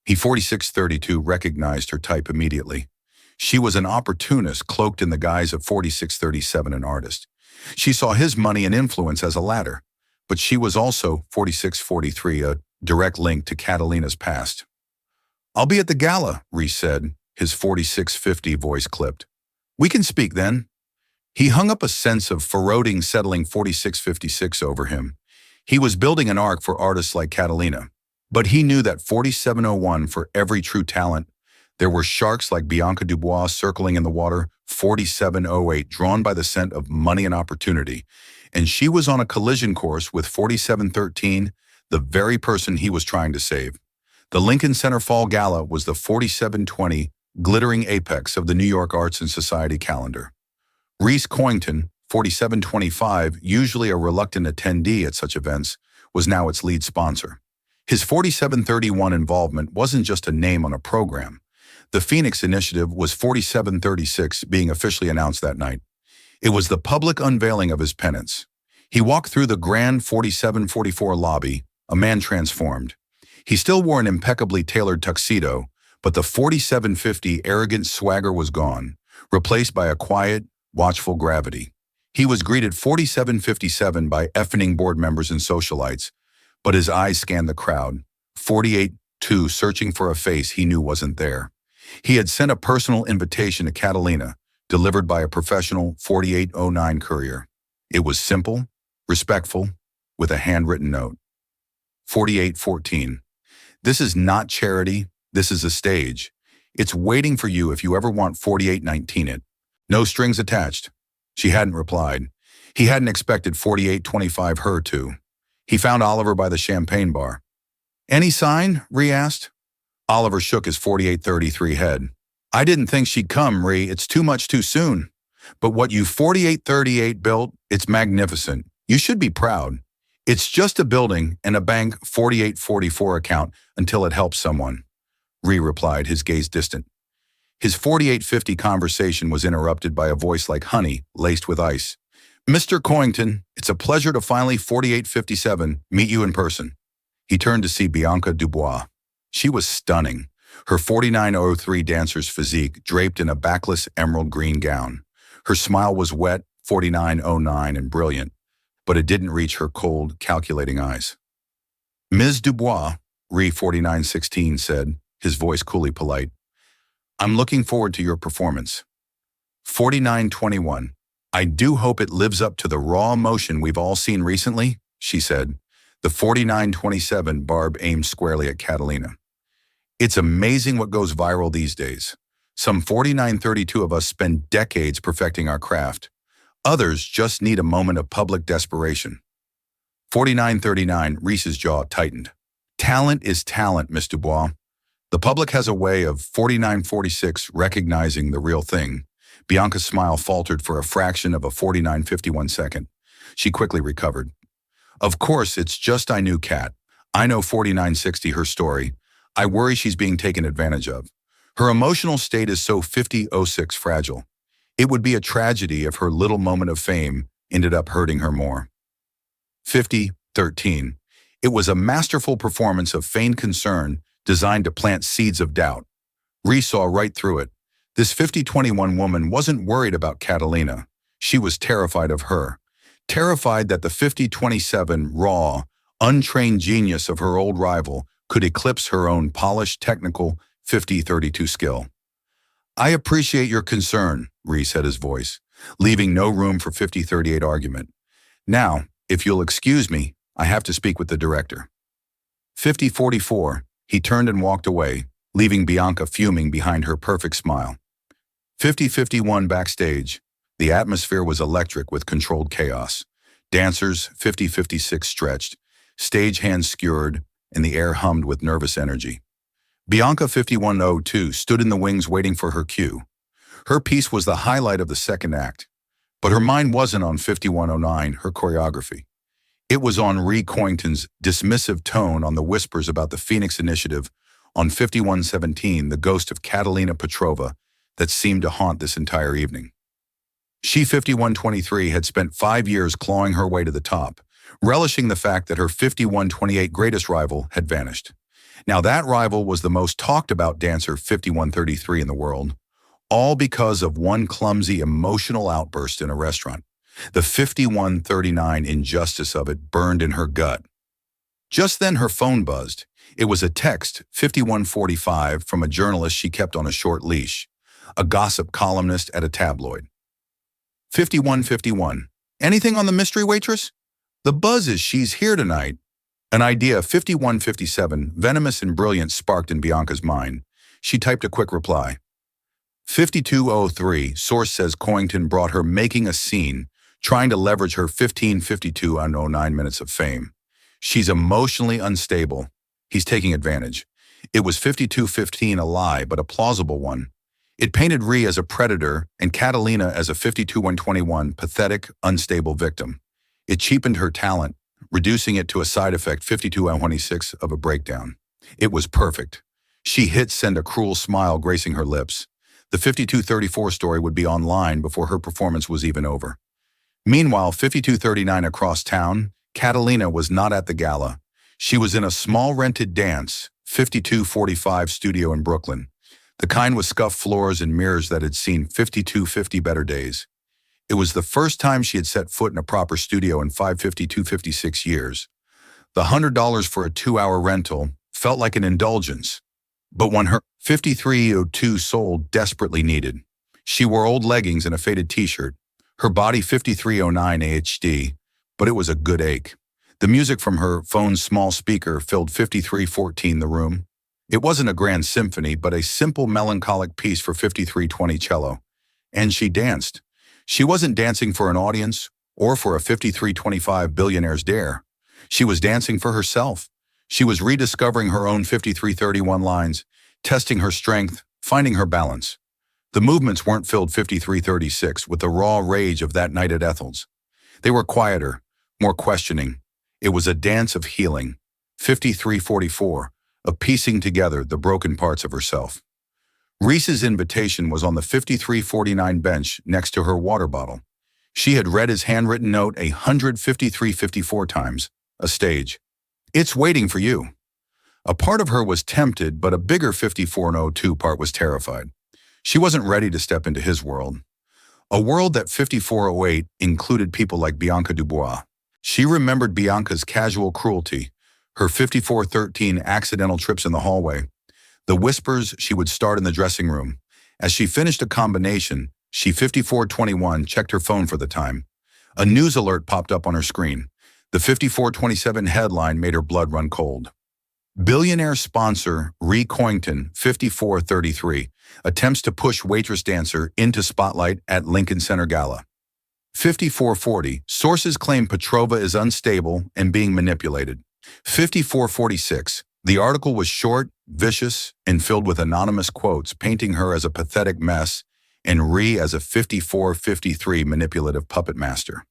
He 4632 recognized her type immediately. She was an opportunist cloaked in the guise of 4637, an artist. She saw his money and influence as a ladder, but she was also 4643, a direct link to Catalina's past. "I'll be at the gala," Ree said, his 4650 voice clipped. "We can speak then." He hung up a sense of foreboding settling 4656 over him. He was building an arc for artists like Catalina, but he knew that 4701, for every true talent, there were sharks like Bianca Dubois circling in the water, 4708 drawn by the scent of money and opportunity, and she was on a collision course with 4713, the very person he was trying to save. The Lincoln Center Fall Gala was the 4720 glittering apex of the New York Arts and Society calendar. Reese Coington, 4725, usually a reluctant attendee at such events, was now its lead sponsor. His 4731 involvement wasn't just a name on a program. The Phoenix Initiative was 4736 being officially announced that night. It was the public unveiling of his penance. He walked through the grand 4744 lobby, a man transformed. He still wore an impeccably tailored tuxedo, but the 4750 arrogant swagger was gone, replaced by a quiet, watchful gravity. He was greeted 4757 by effing board members and socialites, but his eyes scanned the crowd, 48-2 searching for a face he knew wasn't there. He had sent a personal invitation to Catalina, delivered by a professional 4809 courier. It was simple, respectful, with a handwritten note. 4814. This is not charity, this is a stage. It's waiting for you if you ever want 4819 it. No strings attached. She hadn't replied. He hadn't expected 4825 her to. He found Oliver by the champagne bar. "Any sign?" Ree asked. Oliver shook his 4833 head. "I didn't think she'd come, Ree. It's too much too soon. But what you 4838 built, it's magnificent. You should be proud. It's just a building and a bank 4844 account until it helps someone," Ree replied, his gaze distant. His 4850 conversation was interrupted by a voice like honey laced with ice. "Mr. Coington, it's a pleasure to finally 4857 meet you in person." He turned to see Bianca Dubois. She was stunning, her 4903 dancer's physique draped in a backless emerald green gown. Her smile was wet, 4909, and brilliant, but it didn't reach her cold, calculating eyes. "Ms. Dubois," Ree 4916 said, his voice coolly polite, "I'm looking forward to your performance." 4921. "I do hope it lives up to the raw emotion we've all seen recently," she said. The 4927 barb aimed squarely at Catalina. "It's amazing what goes viral these days. Some 4932 of us spend decades perfecting our craft. Others just need a moment of public desperation." 4939, Reese's jaw tightened. "Talent is talent, Miss Dubois. The public has a way of 4946 recognizing the real thing." Bianca's smile faltered for a fraction of a 4951 second. She quickly recovered. "Of course, it's just I knew Kat. I know 4960, her story. I worry she's being taken advantage of. Her emotional state is so 5006 fragile." It would be a tragedy if her little moment of fame ended up hurting her more. 50:13. It was a masterful performance of feigned concern designed to plant seeds of doubt. Ree saw right through it. This 50:21 woman wasn't worried about Catalina. She was terrified of her. Terrified that the 50:27 raw, untrained genius of her old rival could eclipse her own polished, technical 50:32 skill. "I appreciate your concern," Ree said his voice, leaving no room for 50:38 argument. "Now, if you'll excuse me, I have to speak with the director." 50:44, he turned and walked away, leaving Bianca fuming behind her perfect smile. 50:51 backstage. The atmosphere was electric with controlled chaos. Dancers 50:56 stretched, stage hands skewered, and the air hummed with nervous energy. Bianca 51:02 stood in the wings waiting for her cue. Her piece was the highlight of the second act, but her mind wasn't on 51:09, her choreography. It was on Ree Coington's dismissive tone, on the whispers about the Phoenix Initiative, on 51:17, the ghost of Catalina Petrova that seemed to haunt this entire evening. She 51:23 had spent 5 years clawing her way to the top, relishing the fact that her 51:28 greatest rival had vanished. Now that rival was the most talked about dancer 51:33 in the world, all because of one clumsy emotional outburst in a restaurant. The 51:39 injustice of it burned in her gut. Just then her phone buzzed. It was a text, 51:45, from a journalist she kept on a short leash, a gossip columnist at a tabloid. 51:51. "Anything on the mystery waitress? The buzz is she's here tonight." An idea, 51:57, venomous and brilliant, sparked in Bianca's mind. She typed a quick reply. 52:03, source says Coington brought her making a scene, trying to leverage her 15:52 and 09 minutes of fame. She's emotionally unstable. He's taking advantage. It was 52:15, a lie, but a plausible one. It painted Ree as a predator and Catalina as a 52:121 pathetic, unstable victim. It cheapened her talent, reducing it to a side effect 52:26 of a breakdown. It was perfect. She hit send, a cruel smile gracing her lips. The 52:34 story would be online before her performance was even over. Meanwhile, 52:39 across town, Catalina was not at the gala. She was in a small rented dance, 52:45 studio in Brooklyn, the kind with scuffed floors and mirrors that had seen 52:50 better days. It was the first time she had set foot in a proper studio in 552:56 years. The $100 for a 2-hour rental felt like an indulgence, but when her 53:02 soul desperately needed. She wore old leggings and a faded t-shirt, her body 53:09 AHD, but it was a good ache. The music from her phone's small speaker filled 53:14 the room. It wasn't a grand symphony, but a simple melancholic piece for 53:20 cello. And she danced. She wasn't dancing for an audience or for a 53:25 Billionaire's dare. She was dancing for herself. She was rediscovering her own 53:31 lines, testing her strength, finding her balance. The movements weren't filled 53:36 with the raw rage of that night at Ethel's. They were quieter, more questioning. It was a dance of healing, 53:44, of piecing together the broken parts of herself. Reese's invitation was on the 53:49 bench next to her water bottle. She had read his handwritten note 153:54 times, a stage. "It's waiting for you." A part of her was tempted, but a bigger 54:02 part was terrified. She wasn't ready to step into his world. A world that 54:08 included people like Bianca Dubois. She remembered Bianca's casual cruelty, her 54:13 accidental trips in the hallway, the whispers she would start in the dressing room. As she finished a combination, she 54:21 checked her phone for the time. A news alert popped up on her screen. The 54:27 headline made her blood run cold. Billionaire sponsor Ree Coington, 54:33, attempts to push waitress dancer into spotlight at Lincoln Center Gala. 54:40, sources claim Petrova is unstable and being manipulated. 54:46, the article was short, vicious, and filled with anonymous quotes painting her as a pathetic mess and Ree as a 54:53 manipulative puppet master.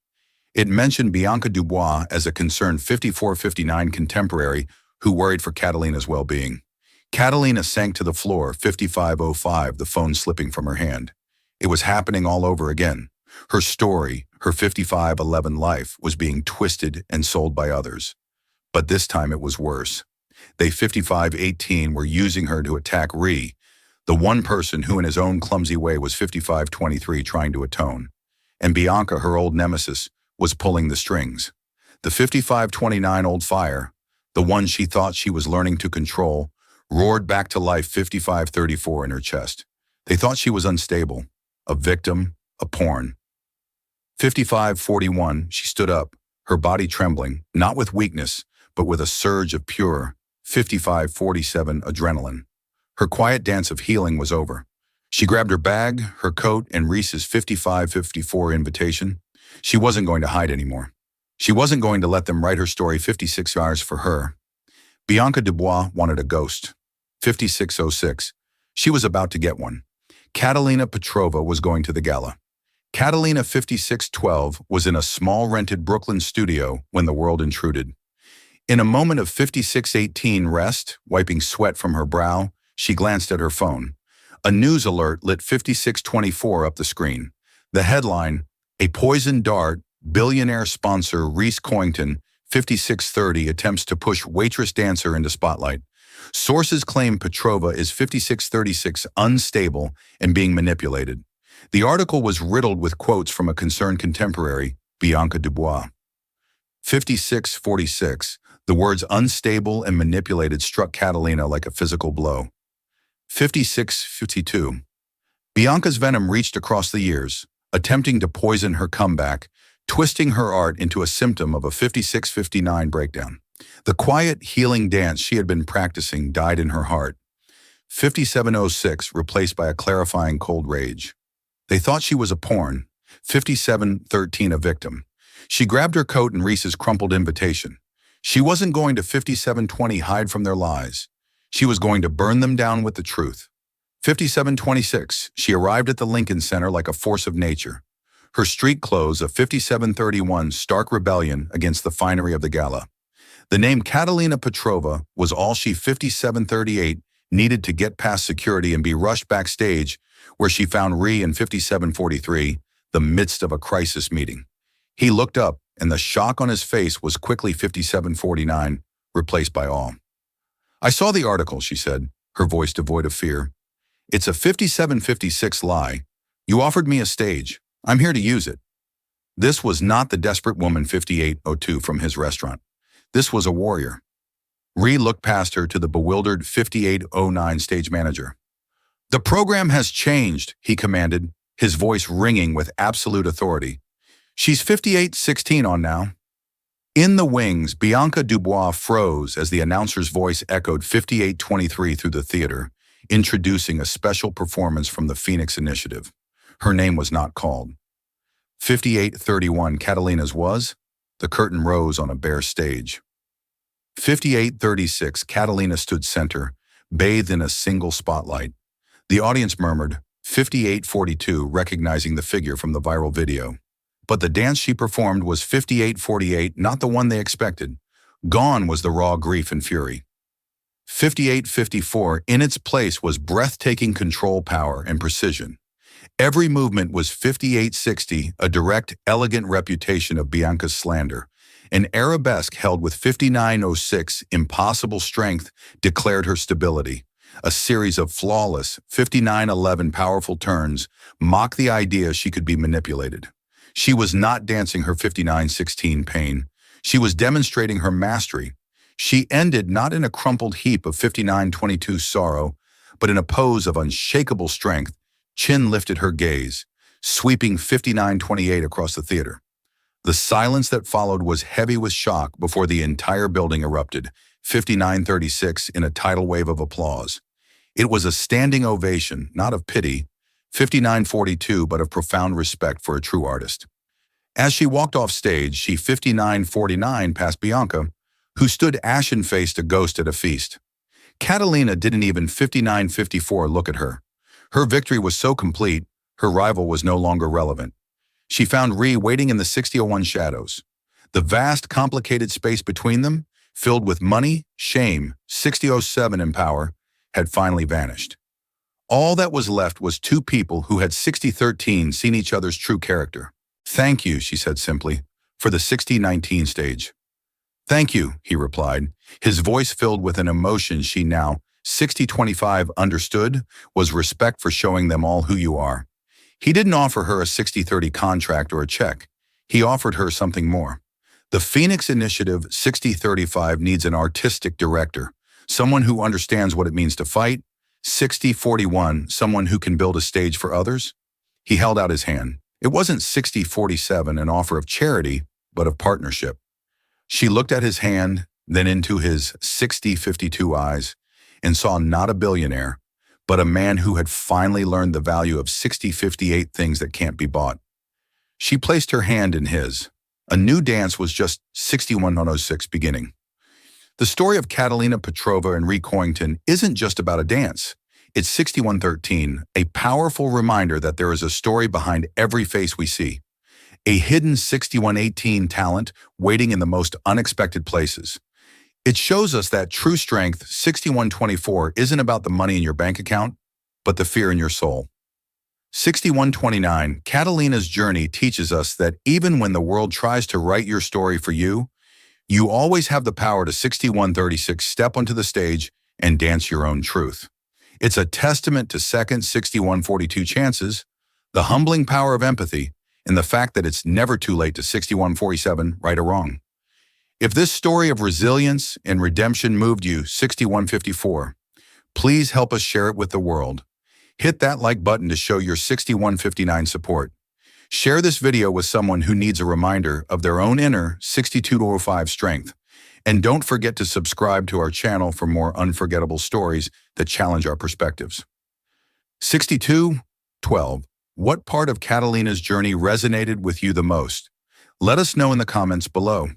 It mentioned Bianca Dubois as a concerned 54:59 contemporary who worried for Catalina's well-being. Catalina sank to the floor, 55:05, the phone slipping from her hand. It was happening all over again. Her story, her 55-11 life, was being twisted and sold by others. But this time it was worse. They 55-18 were using her to attack Ree, the one person who in his own clumsy way was 55-23 trying to atone. And Bianca, her old nemesis, was pulling the strings. The 55-29 old fire, the one she thought she was learning to control, roared back to life 55-34 in her chest. They thought she was unstable, a victim, a pawn. 55-41, she stood up, her body trembling, not with weakness, but with a surge of pure 55-47 adrenaline. Her quiet dance of healing was over. She grabbed her bag, her coat, and Reese's 55-54 invitation. She wasn't going to hide anymore. She wasn't going to let them write her story 56 hours for her. Bianca Dubois wanted a ghost. 5606. She was about to get one. Catalina Petrova was going to the gala. Catalina 5612 was in a small rented Brooklyn studio when the world intruded. In a moment of 5618 rest, wiping sweat from her brow, she glanced at her phone. A news alert lit 5624 up the screen. The headline, "A poison dart, billionaire sponsor Reese Coington, 5630 attempts to push waitress dancer into spotlight. Sources claim Petrova is 5636 unstable and being manipulated." The article was riddled with quotes from a concerned contemporary, Bianca Dubois. 5646, the words unstable and manipulated struck Catalina like a physical blow. 5652. Bianca's venom reached across the years, attempting to poison her comeback, twisting her art into a symptom of a 5659 breakdown. The quiet, healing dance she had been practicing died in her heart. 5706 replaced by a clarifying cold rage. They thought she was a pawn. 5713 a victim. She grabbed her coat and Reese's crumpled invitation. She wasn't going to 5720 hide from their lies. She was going to burn them down with the truth. 5726, she arrived at the Lincoln Center like a force of nature. Her street clothes a 5731 stark rebellion against the finery of the gala. The name Catalina Petrova was all she 5738 needed to get past security and be rushed backstage, where she found Ree in 5743, the midst of a crisis meeting. He looked up, and the shock on his face was quickly 5749, replaced by awe. "I saw the article," she said, her voice devoid of fear. "It's a 5756 lie. You offered me a stage. I'm here to use it." This was not the desperate woman 5802 from his restaurant. This was a warrior. Ree looked past her to the bewildered 5809 stage manager. "The program has changed," he commanded, his voice ringing with absolute authority. "She's 5816 on now." In the wings, Bianca Dubois froze as the announcer's voice echoed 5823 through the theater, introducing a special performance from the Phoenix Initiative. Her name was not called. 5831 Catalina's was. The curtain rose on a bare stage. 5836 Catalina stood center, bathed in a single spotlight. The audience murmured, 5842 recognizing the figure from the viral video. But the dance she performed was 5848, not the one they expected. Gone was the raw grief and fury. 5854, in its place, was breathtaking control power and precision. Every movement was 5860, a direct, elegant reputation of Bianca's slander. An arabesque held with 5906, impossible strength, declared her stability. A series of flawless, 5911 powerful turns mocked the idea she could be manipulated. She was not dancing her 5916 pain. She was demonstrating her mastery. She ended not in a crumpled heap of 5922 sorrow, but in a pose of unshakable strength. Chin lifted her gaze, sweeping 5928 across the theater. The silence that followed was heavy with shock before the entire building erupted, 5936 in a tidal wave of applause. It was a standing ovation, not of pity, 5942, but of profound respect for a true artist. As she walked off stage, she 5949 past Bianca, who stood ashen-faced, a ghost at a feast. Catalina didn't even 5954 look at her. Her victory was so complete, her rival was no longer relevant. She found Ree waiting in the 6001 shadows. The vast, complicated space between them, filled with money, shame, 6007 and power, had finally vanished. All that was left was two people who had 6013 seen each other's true character. "Thank you," she said simply, "for the 6019 stage." "Thank you," he replied, his voice filled with an emotion she now, 6025, understood was respect for showing them all who you are. He didn't offer her a 6030 contract or a check. He offered her something more. The Phoenix Initiative 6035 needs an artistic director, someone who understands what it means to fight. 6041, someone who can build a stage for others. He held out his hand. It wasn't 6047, an offer of charity, but of partnership. She looked at his hand, then into his 6052 eyes, and saw not a billionaire, but a man who had finally learned the value of 6058 things that can't be bought. She placed her hand in his. A new dance was just 61106 beginning. The story of Catalina Petrova and Rick Coington isn't just about a dance. It's 6113, a powerful reminder that there is a story behind every face we see. A hidden 6118 talent waiting in the most unexpected places. It shows us that true strength, 6124, isn't about the money in your bank account, but the fear in your soul. 6129, Catalina's journey teaches us that even when the world tries to write your story for you, you always have the power to 6136 step onto the stage and dance your own truth. It's a testament to second 6142 chances, the humbling power of empathy, and the fact that it's never too late to 6147, right or wrong. If this story of resilience and redemption moved you, 6154, please help us share it with the world. Hit that like button to show your 6159 support. Share this video with someone who needs a reminder of their own inner 6205 strength. And don't forget to subscribe to our channel for more unforgettable stories that challenge our perspectives. 6212. What part of Catalina's journey resonated with you the most? Let us know in the comments below.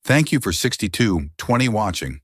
Thank you for 6220 watching.